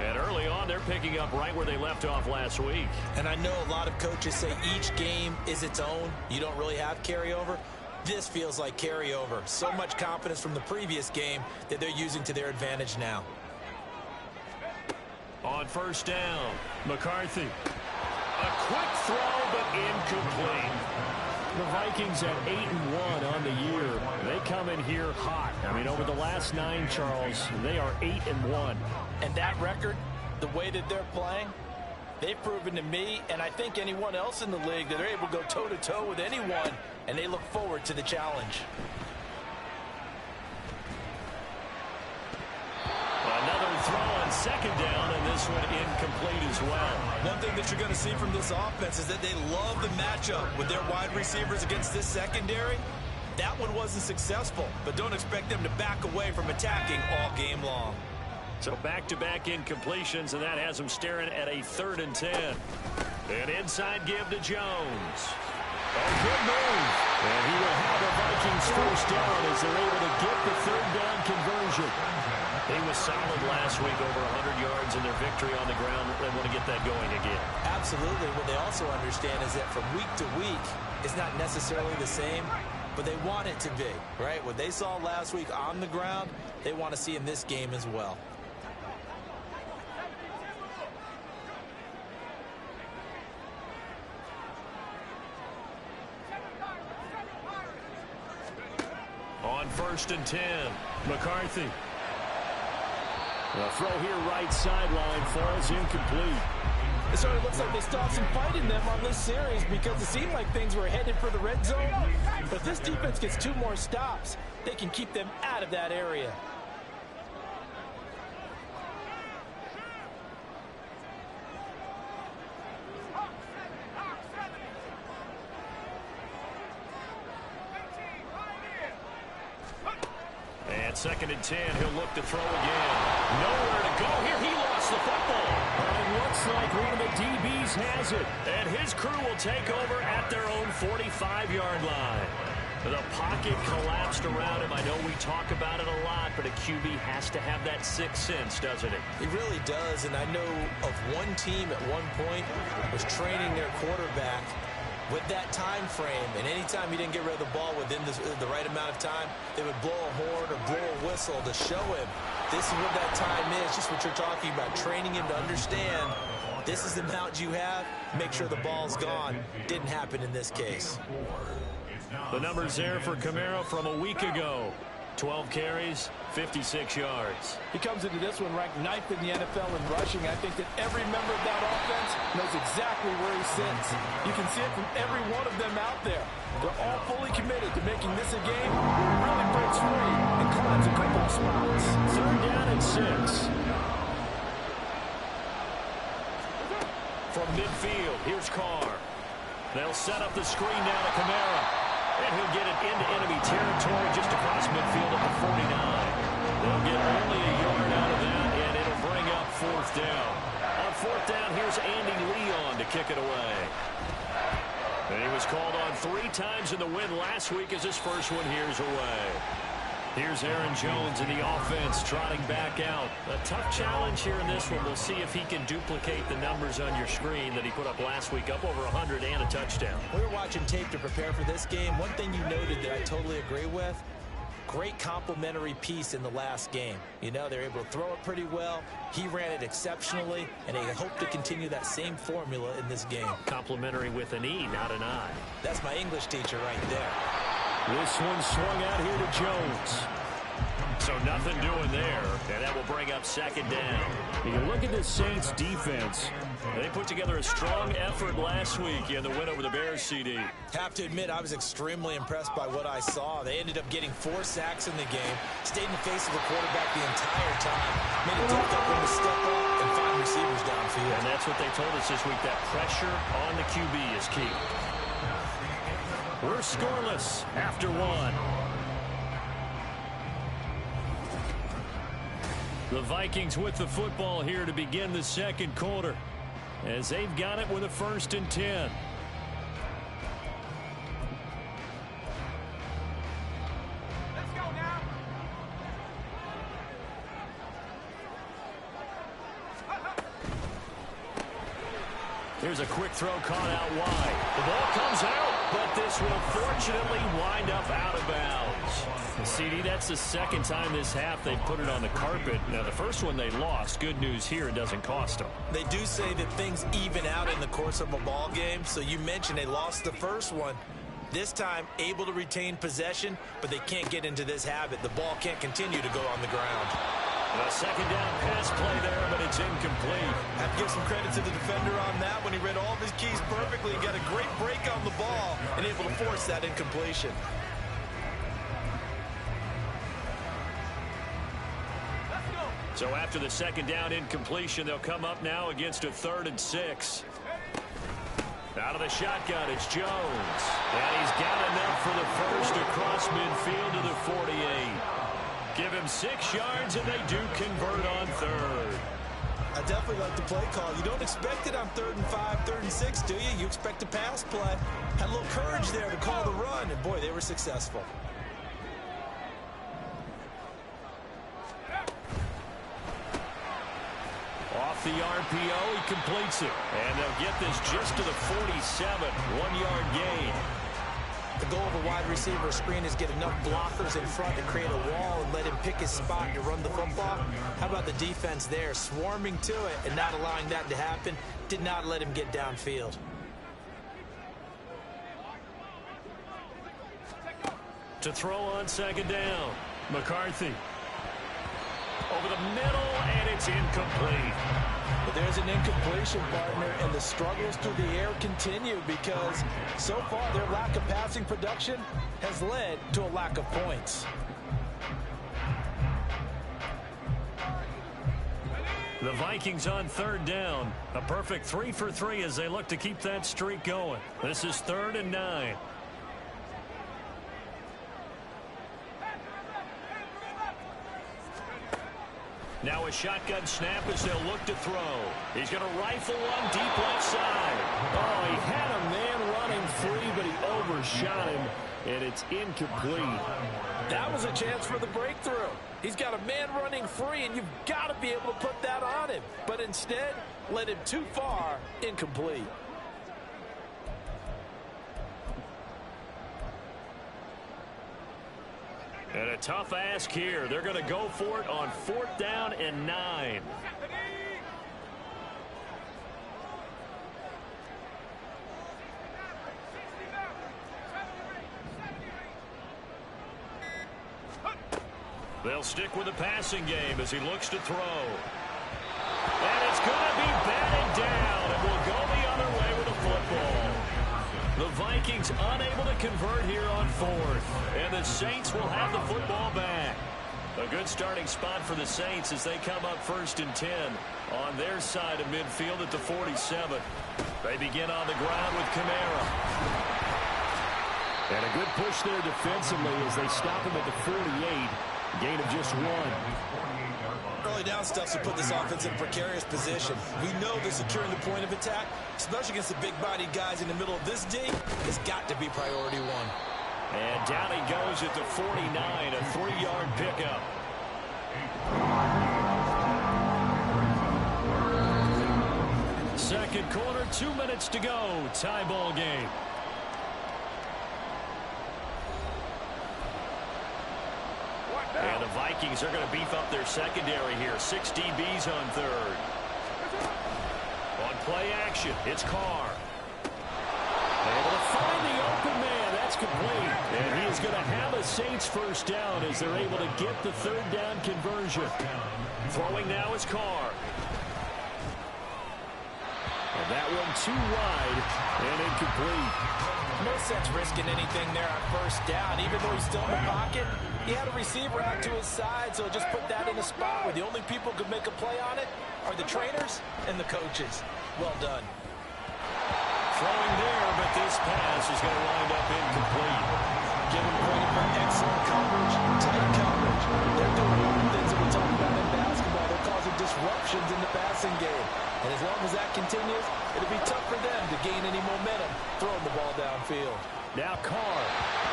And early on, they're picking up right where they left off last week. And I know a lot of coaches say each game is its own. You don't really have carryover. This feels like carryover. So much confidence from the previous game that they're using to their advantage now. On 1st down, McCarthy. A quick throw, but incomplete. The Vikings at 8-1 on the year. They come in here hot. I mean, over the last 9, Charles, they are 8-1. And that record, the way that they're playing, they've proven to me, and I think anyone else in the league, that they're able to go toe-to-toe with anyone, and they look forward to the challenge. Another throw on 2nd down, and this one incomplete as well. One thing that you're going to see from this offense is that they love the matchup with their wide receivers against this secondary. That one wasn't successful, but don't expect them to back away from attacking all game long. So back-to-back incompletions, and that has them staring at a 3rd and 10. An inside give to Jones. A good move. And he will have the Vikings first down as they're able to get the 3rd down conversion. He was solid last week, over 100 yards in their victory on the ground. They want to get that going again. Absolutely. What they also understand is that from week to week, it's not necessarily the same, but they want it to be, right? What they saw last week on the ground, they want to see in this game as well. On 1st and 10, McCarthy. The throw here right sideline falls incomplete. It sort of looks like they stopped some fight in them on this series because it seemed like things were headed for the red zone. But if this defense gets 2 more stops, they can keep them out of that area. And 2nd and 10, he'll look to throw again. Nowhere to go here. He lost the football. And it looks like one of the DBs has it. And his crew will take over at their own 45-yard line. The pocket collapsed around him. I know we talk about it a lot, but a QB has to have that sixth sense, doesn't it? He really does, and I know of one team at one point was training their quarterback with that time frame, and anytime he didn't get rid of the ball within the right amount of time, they would blow a horn or blow a whistle to show him this is what that time is, just what you're talking about, training him to understand this is the amount you have, make sure the ball's gone. Didn't happen in this case. The numbers there for Camaro from a week ago. 12 carries, 56 yards. He comes into this one ranked 9th in the NFL in rushing. I think that every member of that offense knows exactly where he sits. You can see it from every one of them out there. They're all fully committed to making this a game where he really breaks free and climbs a couple of spots. 3rd down and 6. From midfield, here's Carr. They'll set up the screen now to Camaro. And he'll get it into enemy territory just across midfield at the 49. They'll get only a yard out of that, and it'll bring up 4th down. On 4th down, here's Andy Leon to kick it away. And he was called on 3 times in the win last week as his first one here's away. Here's Aaron Jones in the offense trotting back out. A tough challenge here in this one. We'll see if he can duplicate the numbers on your screen that he put up last week, up over 100 and a touchdown. We were watching tape to prepare for this game. One thing you noted that I totally agree with, great complimentary piece in the last game. You know, they're able to throw it pretty well. He ran it exceptionally, and they hope to continue that same formula in this game. Complimentary with an E, not an I. That's my English teacher right there. This one swung out here to Jones. So nothing doing there, and that will bring up 2nd down. You look at the Saints defense. They put together a strong effort last week in the win over the Bears, CD. Have to admit, I was extremely impressed by what I saw. They ended up getting 4 sacks in the game, stayed in the face of the quarterback the entire time, made it difficult for him to step up and find receivers downfield. And that's what they told us this week, that pressure on the QB is key. We're scoreless after 1. The Vikings with the football here to begin the 2nd quarter, as they've got it with a 1st and 10. Let's go now. Here's a quick throw caught out wide. The ball comes out, but this will fortunately wind up out of bounds. CD, that's the 2nd time this half they've put it on the carpet. Now, the first one they lost. Good news here, it doesn't cost them. They do say that things even out in the course of a ball game. So you mentioned they lost the first one. This time, able to retain possession, but they can't get into this habit. The ball can't continue to go on the ground. A 2nd down pass play there, but it's incomplete. Have to give some credit to the defender on that when he read all of his keys perfectly and got a great break on the ball and able to force that incompletion. So after the 2nd down incompletion, they'll come up now against a 3rd and 6. Out of the shotgun, it's Jones. And he's got enough for the first across midfield to the 48. Give him 6 yards, and they do convert on 3rd. I definitely like the play call. You don't expect it on 3rd and 5, 3rd and 6, do you? You expect a pass play. Had a little courage there to call the run, and boy, they were successful. Off the RPO, he completes it. And they'll get this just to the 47, 1-yard gain. The goal of a wide receiver screen is get enough blockers in front to create a wall and let him pick his spot to run the football. How about the defense there, swarming to it and not allowing that to happen? Did not let him get downfield. To throw on 2nd down, McCarthy. Over the middle, and it's incomplete. But there's an incompletion, partner, and the struggles through the air continue because so far their lack of passing production has led to a lack of points. The Vikings on 3rd down. A perfect 3 for 3 as they look to keep that streak going. This is 3rd and 9. Now a shotgun snap as they'll look to throw. He's going to rifle one deep left side. Oh, he had a man running free, but he overshot him, and it's incomplete. That was a chance for the breakthrough. He's got a man running free, and you've got to be able to put that on him. But instead, led him too far, incomplete. And a tough ask here. They're going to go for it on 4th down and 9. They'll stick with the passing game as he looks to throw. And it's going to be batted down, and will go the other way with the football. The Vikings unable to convert here on 4th, and the Saints will have the football back. A good starting spot for the Saints as they come up 1st and 10 on their side of midfield at the 47. They begin on the ground with Kamara. And a good push there defensively as they stop him at the 48. Gain of just 1. Early down stuff to put this offense in a precarious position. We know that securing the point of attack, especially against the big-bodied guys in the middle of this D, has got to be priority 1. And down he goes at the 49, a 3-yard pickup. Second quarter, 2 minutes to go. Tie ball game. And the Vikings are going to beef up their secondary here. 6 DBs on 3rd. On play action, it's Carr. Able to find the open man. That's complete. And he is going to have a Saints first down as they're able to get the 3rd down conversion. Throwing now is Carr. And that one too wide and incomplete. No sense risking anything there on 1st down. Even though he's still in the pocket, he had a receiver out to his side, so just put that in a spot where the only people who could make a play on it are the trainers and the coaches. Well done. Throwing there, but this pass is going to wind up incomplete. Give him credit for excellent coverage, tight coverage. They're doing all the things that we talk about in basketball. They're causing disruptions in the passing game. And as long as that continues, it'll be tough for them to gain any momentum throwing the ball downfield. Now Carr.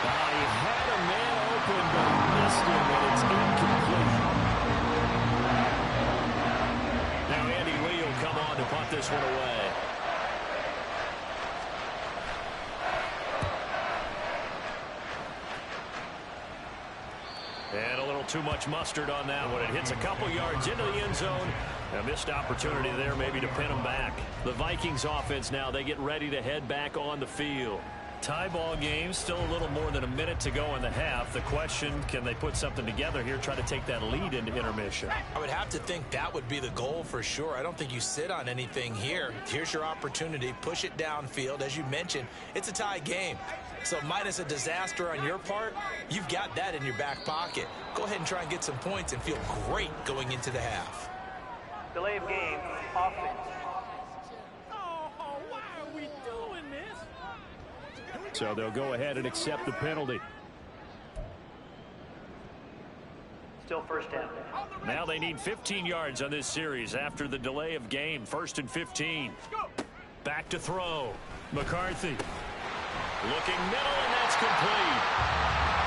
He had a man open, but he missed him, and it's incomplete. Now Andy Lee will come on to punt this one away. And a little too much mustard on that one. It hits a couple yards into the end zone. A missed opportunity there maybe to pin them back. The Vikings offense now, they get ready to head back on the field. Tie ball game, still a little more than a minute to go in the half. The question, can they put something together here, try to take that lead into intermission? I would have to think that would be the goal for sure. I don't think you sit on anything here. Here's your opportunity. Push it downfield. As you mentioned, it's a tie game. So minus a disaster on your part, you've got that in your back pocket. Go ahead and try and get some points and feel great going into the half. Delay of game, offense. Why are we doing this? So they'll go ahead and accept the penalty. Still 1st down. Now they need 15 yards on this series after the delay of game. 1st and 15. Back to throw. McCarthy. Looking middle, and that's complete.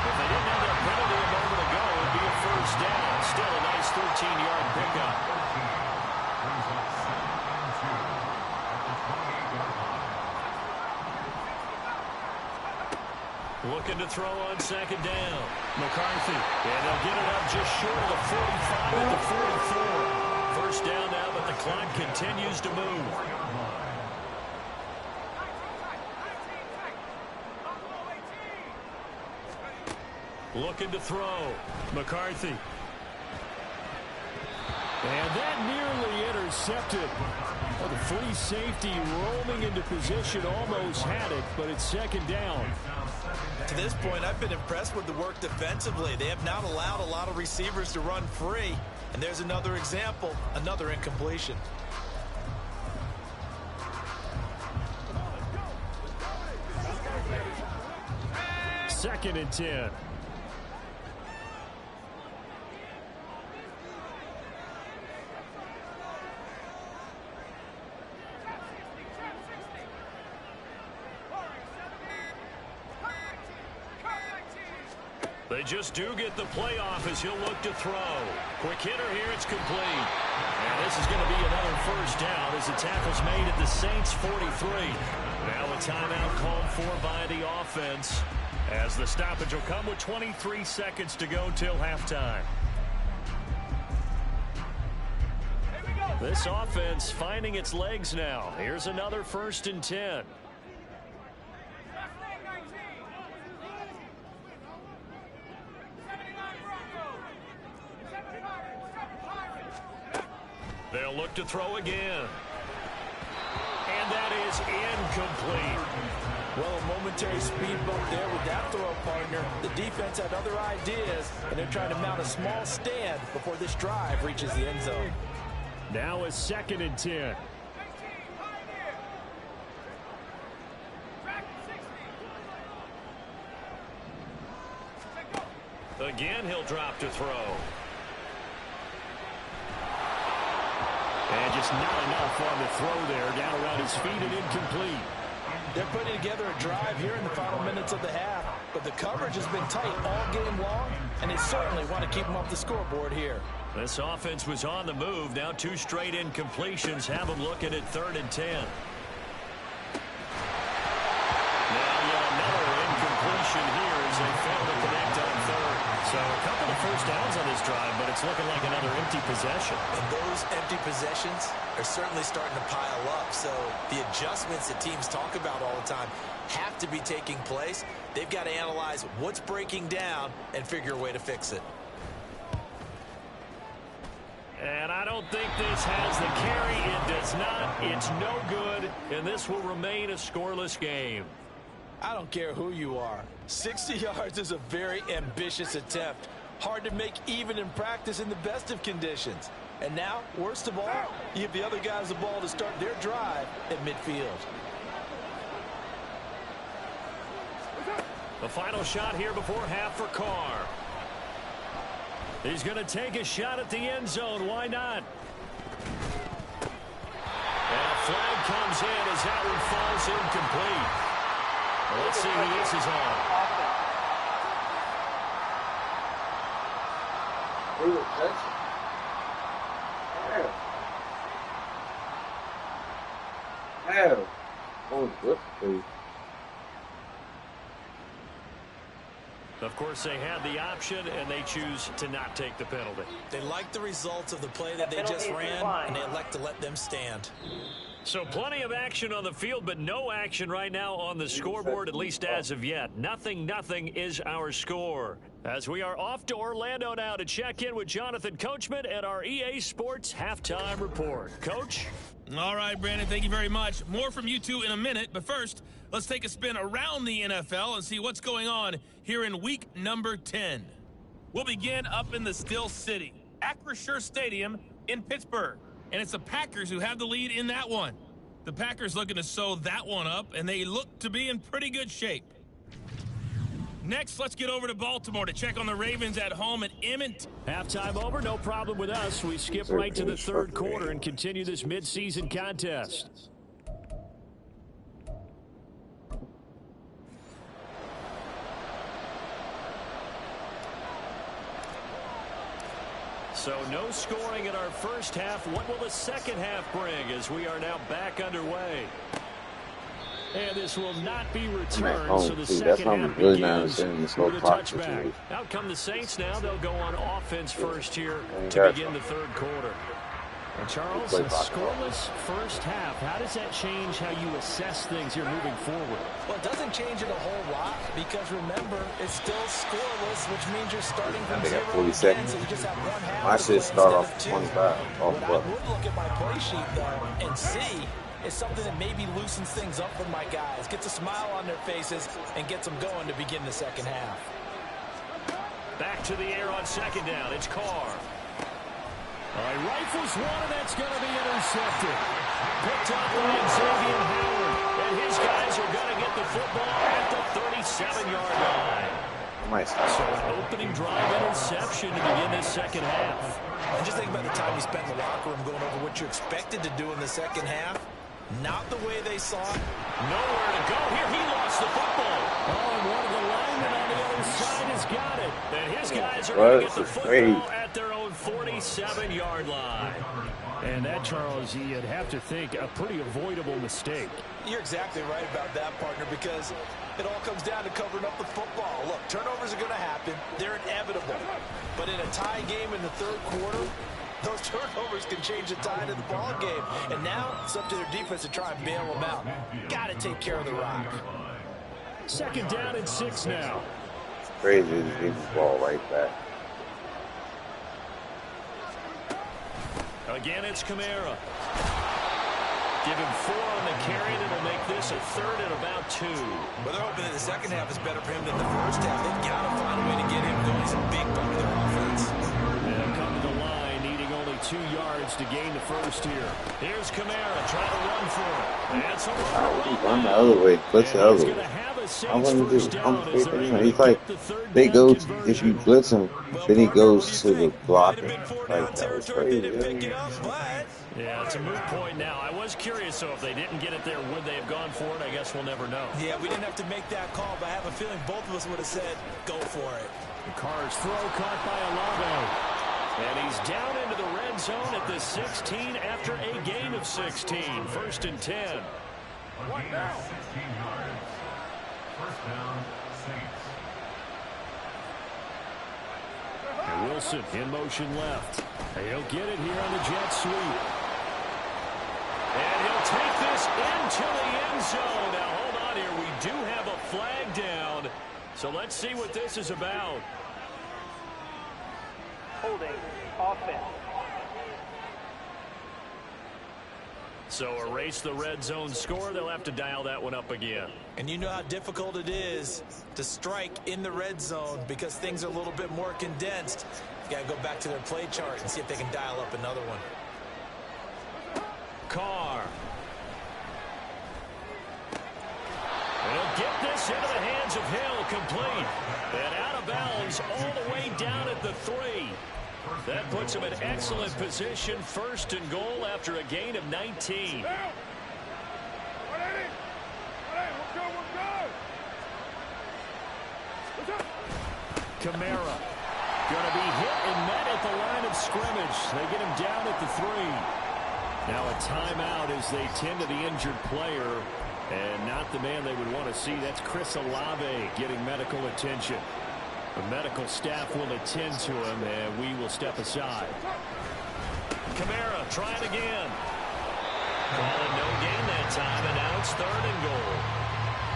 If they didn't have that penalty a moment ago, it would be a 1st down. Still a nice 13-yard pickup. Looking to throw on 2nd down. McCarthy. And they'll get it up just short of the 45 at the 44. 1st down now, but the clock continues to move. Looking to throw. McCarthy. And that nearly intercepted. Well, the free safety roaming into position almost had it, but it's 2nd down. To this point, I've been impressed with the work defensively. They have not allowed a lot of receivers to run free. And there's another example, another incompletion. 2nd and 10. just do get the playoff as he'll look to throw. Quick hitter here, it's complete. And this is going to be another first down as the tackle's made at the Saints 43. Now a timeout called for by the offense as the stoppage will come with 23 seconds to go till halftime. This offense finding its legs now. Here's another 1st and 10. They'll look to throw again. And that is incomplete. Well, a momentary speed bump there with that throw partner. The defense had other ideas, and they're trying to mount a small stand before this drive reaches the end zone. Now a 2nd and 10. Again, he'll drop to throw. And just not enough on the throw there. Down around his feet and incomplete. They're putting together a drive here in the final minutes of the half, but the coverage has been tight all game long, and they certainly want to keep them off the scoreboard here. This offense was on the move. Now 2 straight incompletions have them looking at 3rd and 10. Now yet another incompletion here as they fail to connect on 3rd. So a couple of first downs on this drive, but it's looking like another empty possession. And those empty possessions are certainly starting to pile up. So the adjustments that teams talk about all the time have to be taking place. They've got to analyze what's breaking down and figure a way to fix it. And I don't think this has the carry. It does not. It's no good. And this will remain a scoreless game. I don't care who you are. 60 yards is a very ambitious attempt. Hard to make even in practice in the best of conditions. And now, worst of all, you give the other guys the ball to start their drive at midfield. The final shot here before half for Carr. He's going to take a shot at the end zone. Why not? And a flag comes in as that one falls incomplete. Well, let's see who this is on. Of course, they had the option, and they choose to not take the penalty. They like the results of the play that they just ran, and they elect to let them stand. So plenty of action on the field, but no action right now on the scoreboard, at least as of yet. 0-0 is our score. As we are off to Orlando now to check in with Jonathan Coachman at our EA Sports Halftime Report. Coach? All right, Brandon, thank you very much. More from you two in a minute, but first, let's take a spin around the NFL and see what's going on here in week number 10. We'll begin up in the Steel City, Acrisure Stadium in Pittsburgh. And it's the Packers who have the lead in that one. The Packers looking to sew that one up, and they look to be in pretty good shape. Next, let's get over to Baltimore to check on the Ravens at home at Emmett. Halftime over, no problem with us. We skip right to the 3rd quarter and continue this midseason contest. So no scoring in our first half. What will the second half bring as we are now back underway? And this will not be returned, so the second half begins with a touchback. Out come the Saints now. They'll go on offense first here to begin the 3rd quarter. And Charles, a scoreless first half. How does that change how you assess things here moving forward? Well, it doesn't change it a whole lot because, remember, it's still scoreless, which means you're starting from 0 again, so you just have one half. I should start off 25. What I would look at my play sheet, though, and see is something that maybe loosens things up for my guys, gets a smile on their faces, and gets them going to begin the second half. Back to the air on second down. It's Carr. All right, rifles one, and that's going to be intercepted. Picked up by Xavier Howard, and his guys are going to get the football at the 37-yard line. So an opening drive interception to begin this second half. And just think about the time you spent in the locker room going over what you expected to do in the second half. Not the way they saw it. Nowhere to go here. He lost the football. Oh, and one of the linemen on the other side has got it. And his guys are What? going to get the It's crazy. football at their own 47-yard line. And that, Charles, you'd have to think a pretty avoidable mistake. You're exactly right about that, partner, because it all comes down to covering up the football. Look, turnovers are going to happen. They're inevitable. But in a tie game in the third quarter, those turnovers can change the tide of the ball game. And now it's up to their defense to try and bail them out. Got to take care of the rock. Second down and 6 now. Crazy to get the ball right back. Again, it's Kamara. Give him 4 on the carry, and it'll make this a third and about 2. Well, they're hoping that the second half is better for him than the first half. They've got to find a way to get him going. He's a big part of their offense. They'll come to the line, needing only 2 yards to gain the first here. Here's Kamara trying to run for it. That's a Run the other way. Blitz the other way. I want to do. He's like, they go to, if you blitz him, then he goes to the blocker. Like, that was crazy. Yeah, it's a moot point now. I was curious, so if they didn't get it there, would they have gone for it? I guess we'll never know. Yeah, we didn't have to make that call, but I have a feeling both of us would have said, go for it. The Carr's throw caught by Olave. And he's down into the red zone at the 16 after a gain of 16. First and 10. What now? 16 yards. First down, Saints. And Wilson in motion left. He'll get it here on the jet sweep. And he'll take this into the end zone. Now, hold on here. We do have a flag down. So let's see what this is about. Holding offense. So erase the red zone score. They'll have to dial that one up again. And you know how difficult it is to strike in the red zone because things are a little bit more condensed. You got to go back to their play chart and see if they can dial up another one. Carr. He'll get this into the hands of Hill, complete. And out of bounds all the way down at the 3. That puts him in excellent position, first and goal after a gain of 19. Kamara going to be hit and met at the line of scrimmage. They get him down at the 3. Now a timeout as they tend to the injured player, and not the man they would want to see. That's Chris Olave getting medical attention. The medical staff will attend to him, and we will step aside. Kamara trying again. Calling no gain that time, and now it's third and goal.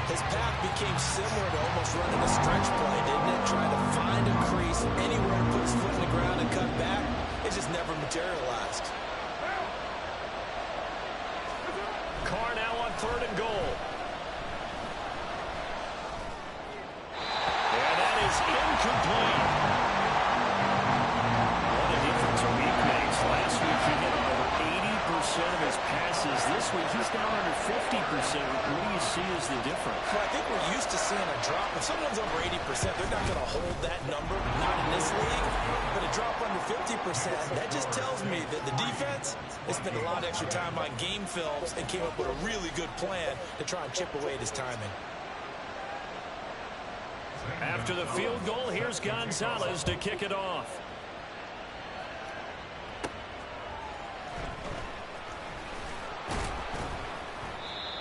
His path became similar to almost running a stretch play, didn't it? Trying to find a crease anywhere to put his foot in the ground and cut back. It just never materialized. Carr now on third and goal. And that is incomplete. What a difference a week makes. Last week he hit over 80% of his passes. This week he's down under 50%. What do you see as the difference? Well, I think we're used to seeing a drop. If someone's over 80%, they're not going to hold that number, not in this league. But a drop under 50%, that just tells me that the defense has spent a lot of extra time on game films and came up with a really good plan to try and chip away at his timing. After the field goal, here's Gonzalez to kick it off.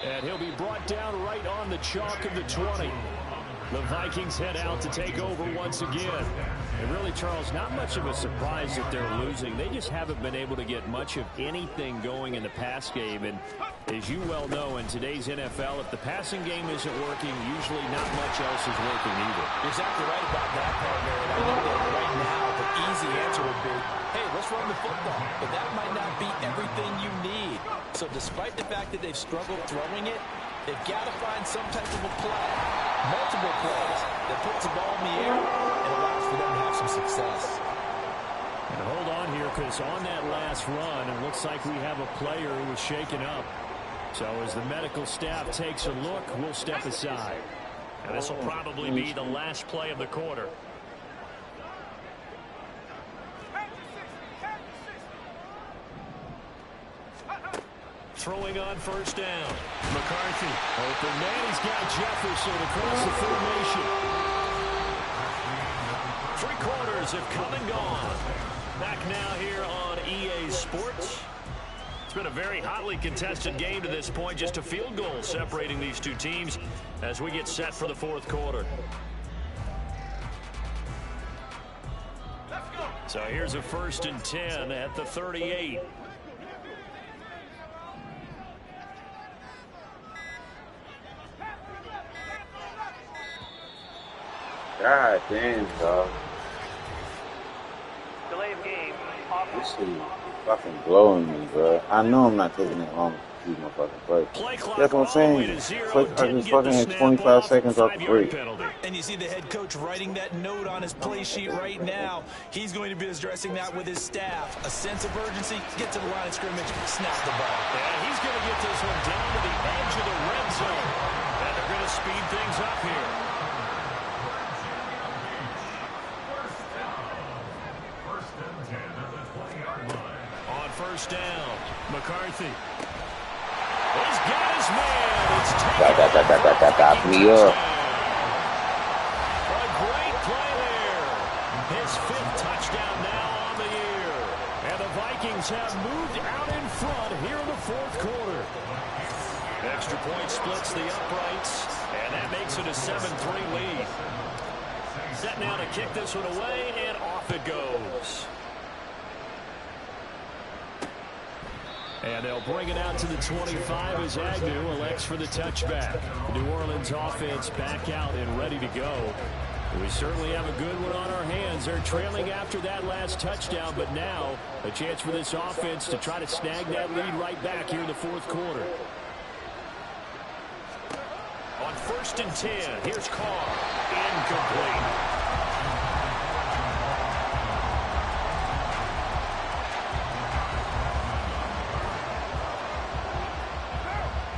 And he'll be brought down right on the chalk of the 20. The Vikings head out to take over once again. And really, Charles, not much of a surprise that they're losing. They just haven't been able to get much of anything going in the pass game. And as you well know, in today's NFL, if the passing game isn't working, usually not much else is working either. You're exactly right about that, partner. And I know that right now the easy answer would be, hey, let's run the football. But that might not be everything you need. So despite the fact that they've struggled throwing it, they've got to find some type of a play, multiple plays, that puts the ball in the air and allows for them to have some success. And hold on here, because on that last run, it looks like we have a player who was shaken up. So as the medical staff takes a look, we'll step aside. And this will probably be the last play of the quarter. Throwing on first down. McCarthy. Open man. He's got Jefferson across the formation. quarters have come and gone. Back now here on EA Sports. It's been a very hotly contested game to this point. Just a field goal separating these two teams as we get set for the fourth quarter. So here's a 1st and 10 at the 38. God damn, dog. Delay of game. This shit is fucking blowing me, bro. I know I'm not taking it long to see my fucking play. That's what I'm saying. I just fucking had 25 seconds off the break. And you see the head coach writing that note on his play sheet right now. He's going to be addressing that with his staff. A sense of urgency, get to the line of scrimmage, snap the ball. Yeah, he's going to get this one down to the edge of the red zone. And they're going to speed things up here. On 1st down, McCarthy. He's got his man. It's taken. Me up. A great play there. His 5th touchdown now on the year. And the Vikings have moved out in front here in the 4th quarter. Extra point splits the uprights, and that makes it a 7-3 lead. Set now to kick this one away, and off it goes. And they'll bring it out to the 25 as Agnew elects for the touchback. The New Orleans offense back out and ready to go. We certainly have a good one on our hands. They're trailing after that last touchdown, but now a chance for this offense to try to snag that lead right back here in the 4th quarter. On 1st and 10, here's Carr. Incomplete.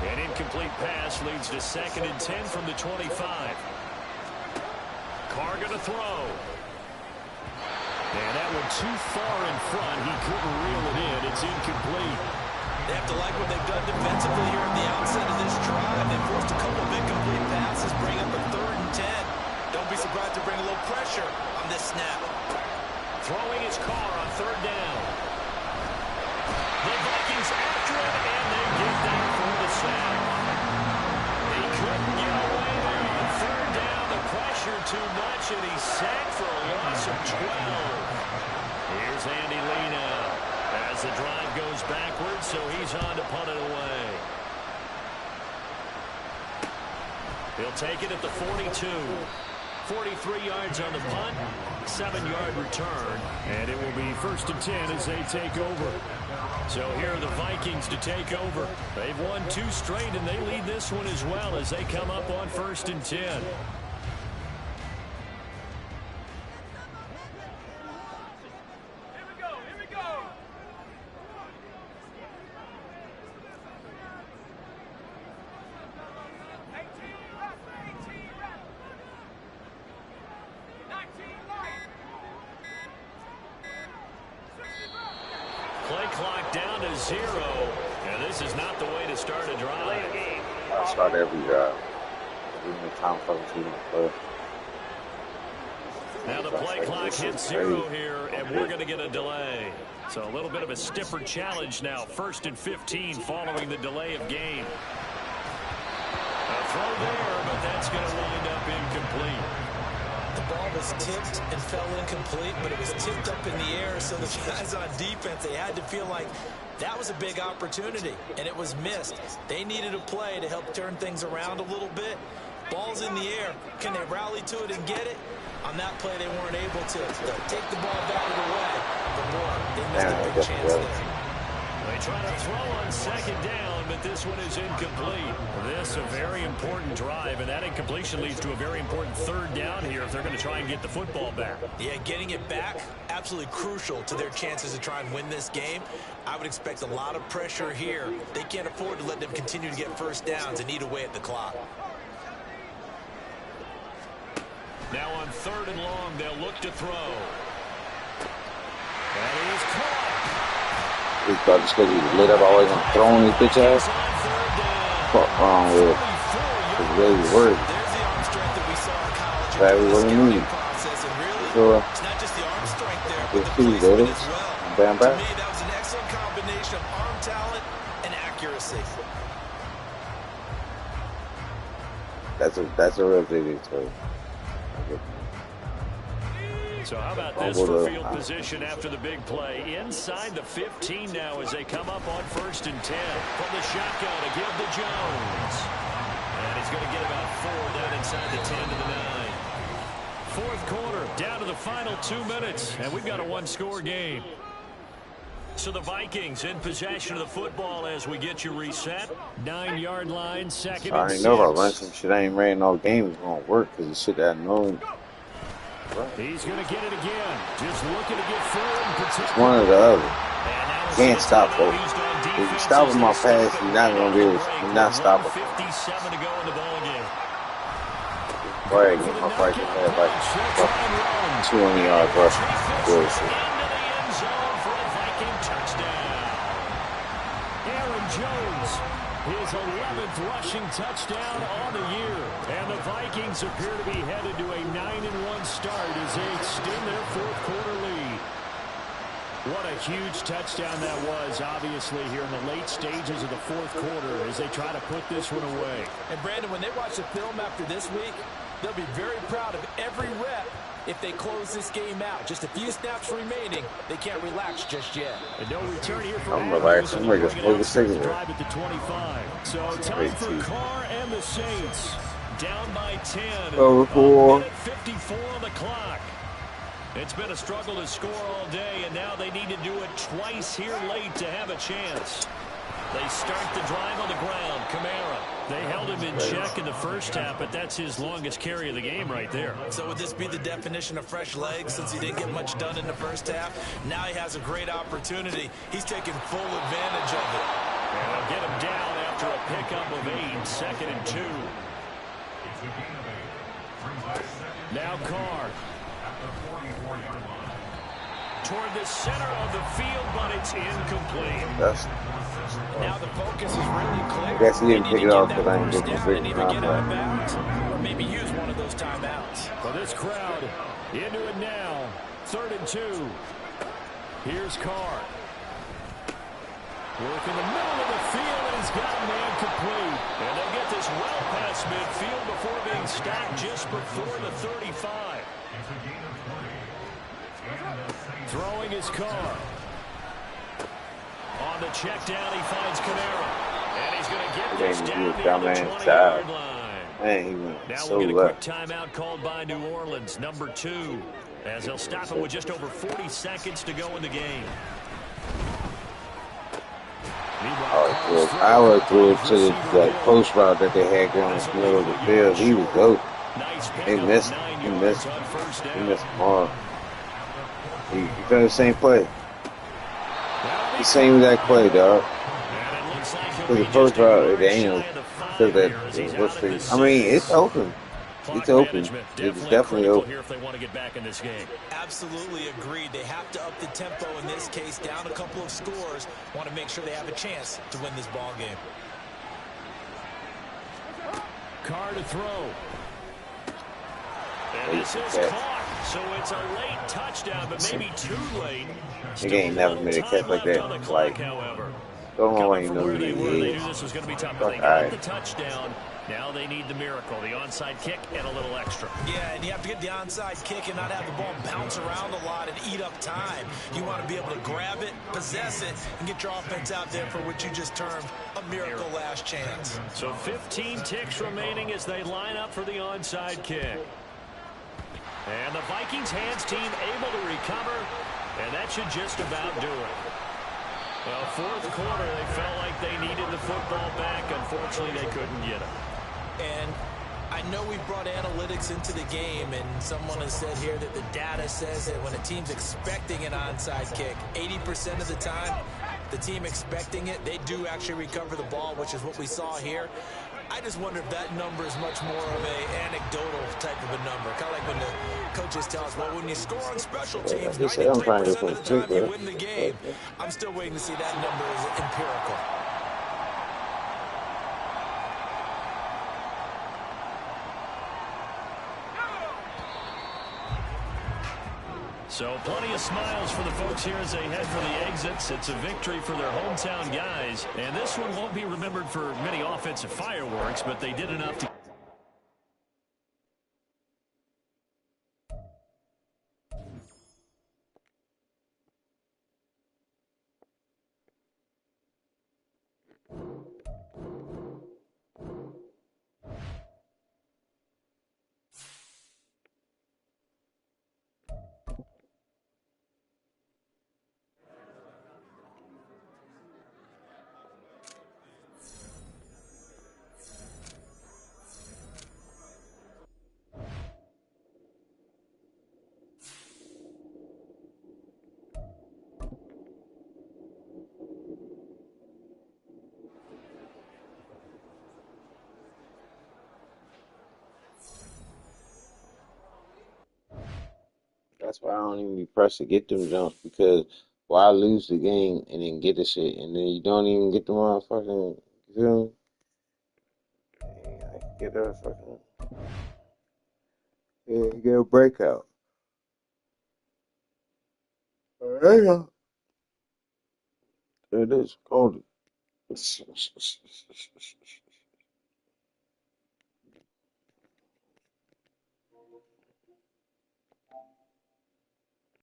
An incomplete pass leads to 2nd and 10 from the 25. Carr going to throw. And that one too far in front. He couldn't reel it in. It's incomplete. They have to like what they've done defensively here at the outset of this drive. They forced a couple of incomplete passes, bring up a 3rd and 10. Don't be surprised to bring a little pressure on this snap. Throwing his Carr on 3rd down. The Vikings after him, and they get down for the sack. He couldn't get away there on 3rd down. The pressure too much, and he's sacked for a loss of 12. Here's Andy Lee now as the drive goes backwards, so he's on to punt it away. He'll take it at the 42. 43 yards on the punt, 7-yard return, and it will be 1st and 10 as they take over. So here are the Vikings to take over. They've won 2 straight, and they lead this one as well as they come up on 1st and 10. Play clock down to 0, and this is not the way to start a drive. I start every drive. Give me time fucking to play. Now the play clock hits 0 here, and we're going to get a delay. So a little bit of a stiffer challenge now. 1st and 15 following the delay of game. A throw there, but that's going to wind up incomplete. The ball was tipped and fell incomplete, but it was tipped up in the air, so the guys on defense, they had to feel like that was a big opportunity, and it was missed. They needed a play to help turn things around a little bit. Ball's in the air. Can they rally to it and get it? On that play, they weren't able to. They'll take the ball batted away, but boy, they missed a big chance there. They try to throw on 2nd down, but this one is incomplete. This a very important drive, and that incompletion leads to a very important 3rd down here if they're going to try and get the football back. Yeah, getting it back, absolutely crucial to their chances to try and win this game. I would expect a lot of pressure here. They can't afford to let them continue to get 1st downs and eat away at the clock. Now on 3rd and long, they'll look to throw. That is caught. He thought just because he was lit up always on throwing his bitch ass. Fuck wrong with it. It's really worried. There's the arm strength that we saw in college. Exactly what he needed. Process, and really, So, it's not just the arm It's the too placement little. as well. Bam, To bam. me, that was an excellent combination of arm talent and accuracy. That's a real big story. So how about this for field position after the big play? Inside the 15 now as they come up on 1st and 10. From the shotgun to give to Jones. And he's going to get about 4 down inside the 10 to the 9. Fourth quarter, down to the final 2 minutes. And we've got a one-score game. So the Vikings in possession of the football as we get you reset. 9-yard line, 2nd and 6. I ain't know about running some shit. I ain't ran all game. It's going to work because the shit that I know. He's going to get it again. Just looking to get through. It's one or the other. Can't stop, though. If you stop him on pass, you're not going to be able to. You're not stopping. 57 to go in the ball game. Right, get my fight to have like 200 yards rushing. Bullshit. Aaron Jones, his 11th rushing touchdown on the year. And the Vikings appear to be headed to a 9-1 start as they extend their fourth quarter lead. What a huge touchdown that was, obviously, here in the late stages of the fourth quarter as they try to put this one away. And, Brandon, when they watch the film after this week, they'll be very proud of every rep if they close this game out. Just a few snaps remaining. They can't relax just yet. And no return here for I'm relaxed. I'm ready to smoke a cigarette. Drive at the 25. So time for Carr and the Saints. Down by 10. Over 4. 54 on the clock. It's been a struggle to score all day, and now they need to do it twice here late to have a chance. They start the drive on the ground. Kamara. They held him in check in the first half, but that's his longest carry of the game right there. So would this be the definition of fresh legs since he didn't get much done in the first half? Now he has a great opportunity. He's taking full advantage of it. And they'll get him down after a pickup of 8, 2nd and 2. Now Carr. Toward the center of the field, but it's incomplete. Now the focus is really clear. I guess he didn't pick it off because I didn't get the big bounds, or maybe use one of those timeouts. For this crowd, into it now. 3rd and 2. Here's Carr. Work in the middle of the field, and he's got a man complete. And they'll get this well past midfield before being stopped just before the 35. Throwing his Carr. On the check down, he finds Kamara. And he's going to get this down near the 20-yard line. Man, he went now so we'll get a quick left. timeout called by New Orleans, number 2, as they'll stop him with just over 40 seconds to go in the game. I would throw it to the post route that they had going in the middle of the field. He was dope. He missed. He missed hard. He done the same play. The same exact play, dog. For the first route, it ain't. I mean, it's open. It's open. It's definitely open. If they want to get back in this game. Absolutely agreed. They have to up the tempo in this case, down a couple of scores. Want to make sure they have a chance to win this ball game. Carr to throw. And this is caught. So it's a late touchdown, but maybe too late. He ain't never made a catch like that. Like, don't know why you know who he is. This was going to be tough, but they got the touchdown. Now they need the miracle, the onside kick and a little extra. Yeah, and you have to get the onside kick and not have the ball bounce around a lot and eat up time. You want to be able to grab it, possess it, and get your offense out there for what you just termed a miracle last chance. So 15 ticks remaining as they line up for the onside kick. And the Vikings hands team able to recover, and that should just about do it. Well, fourth quarter, they felt like they needed the football back. Unfortunately, they couldn't get it. And I know we brought analytics into the game, and someone has said here that the data says that when a team's expecting an onside kick, 80% of the time, the team expecting it, they do actually recover the ball, which is what we saw here. I just wonder if that number is much more of an anecdotal type of a number. Kind of like when the coaches tell us, well, when you score on special teams, 93% of the time you win the game. I'm still waiting to see that number as empirical. So plenty of smiles for the folks here as they head for the exits. It's a victory for their hometown guys. And this one won't be remembered for many offensive fireworks, but they did enough to... That's why I don't even be pressed to get them jumps because why lose the game and then get the shit and then you don't even get the motherfucking, you feel me? I get a fucking, yeah, you get a breakout. Yeah. It is cold.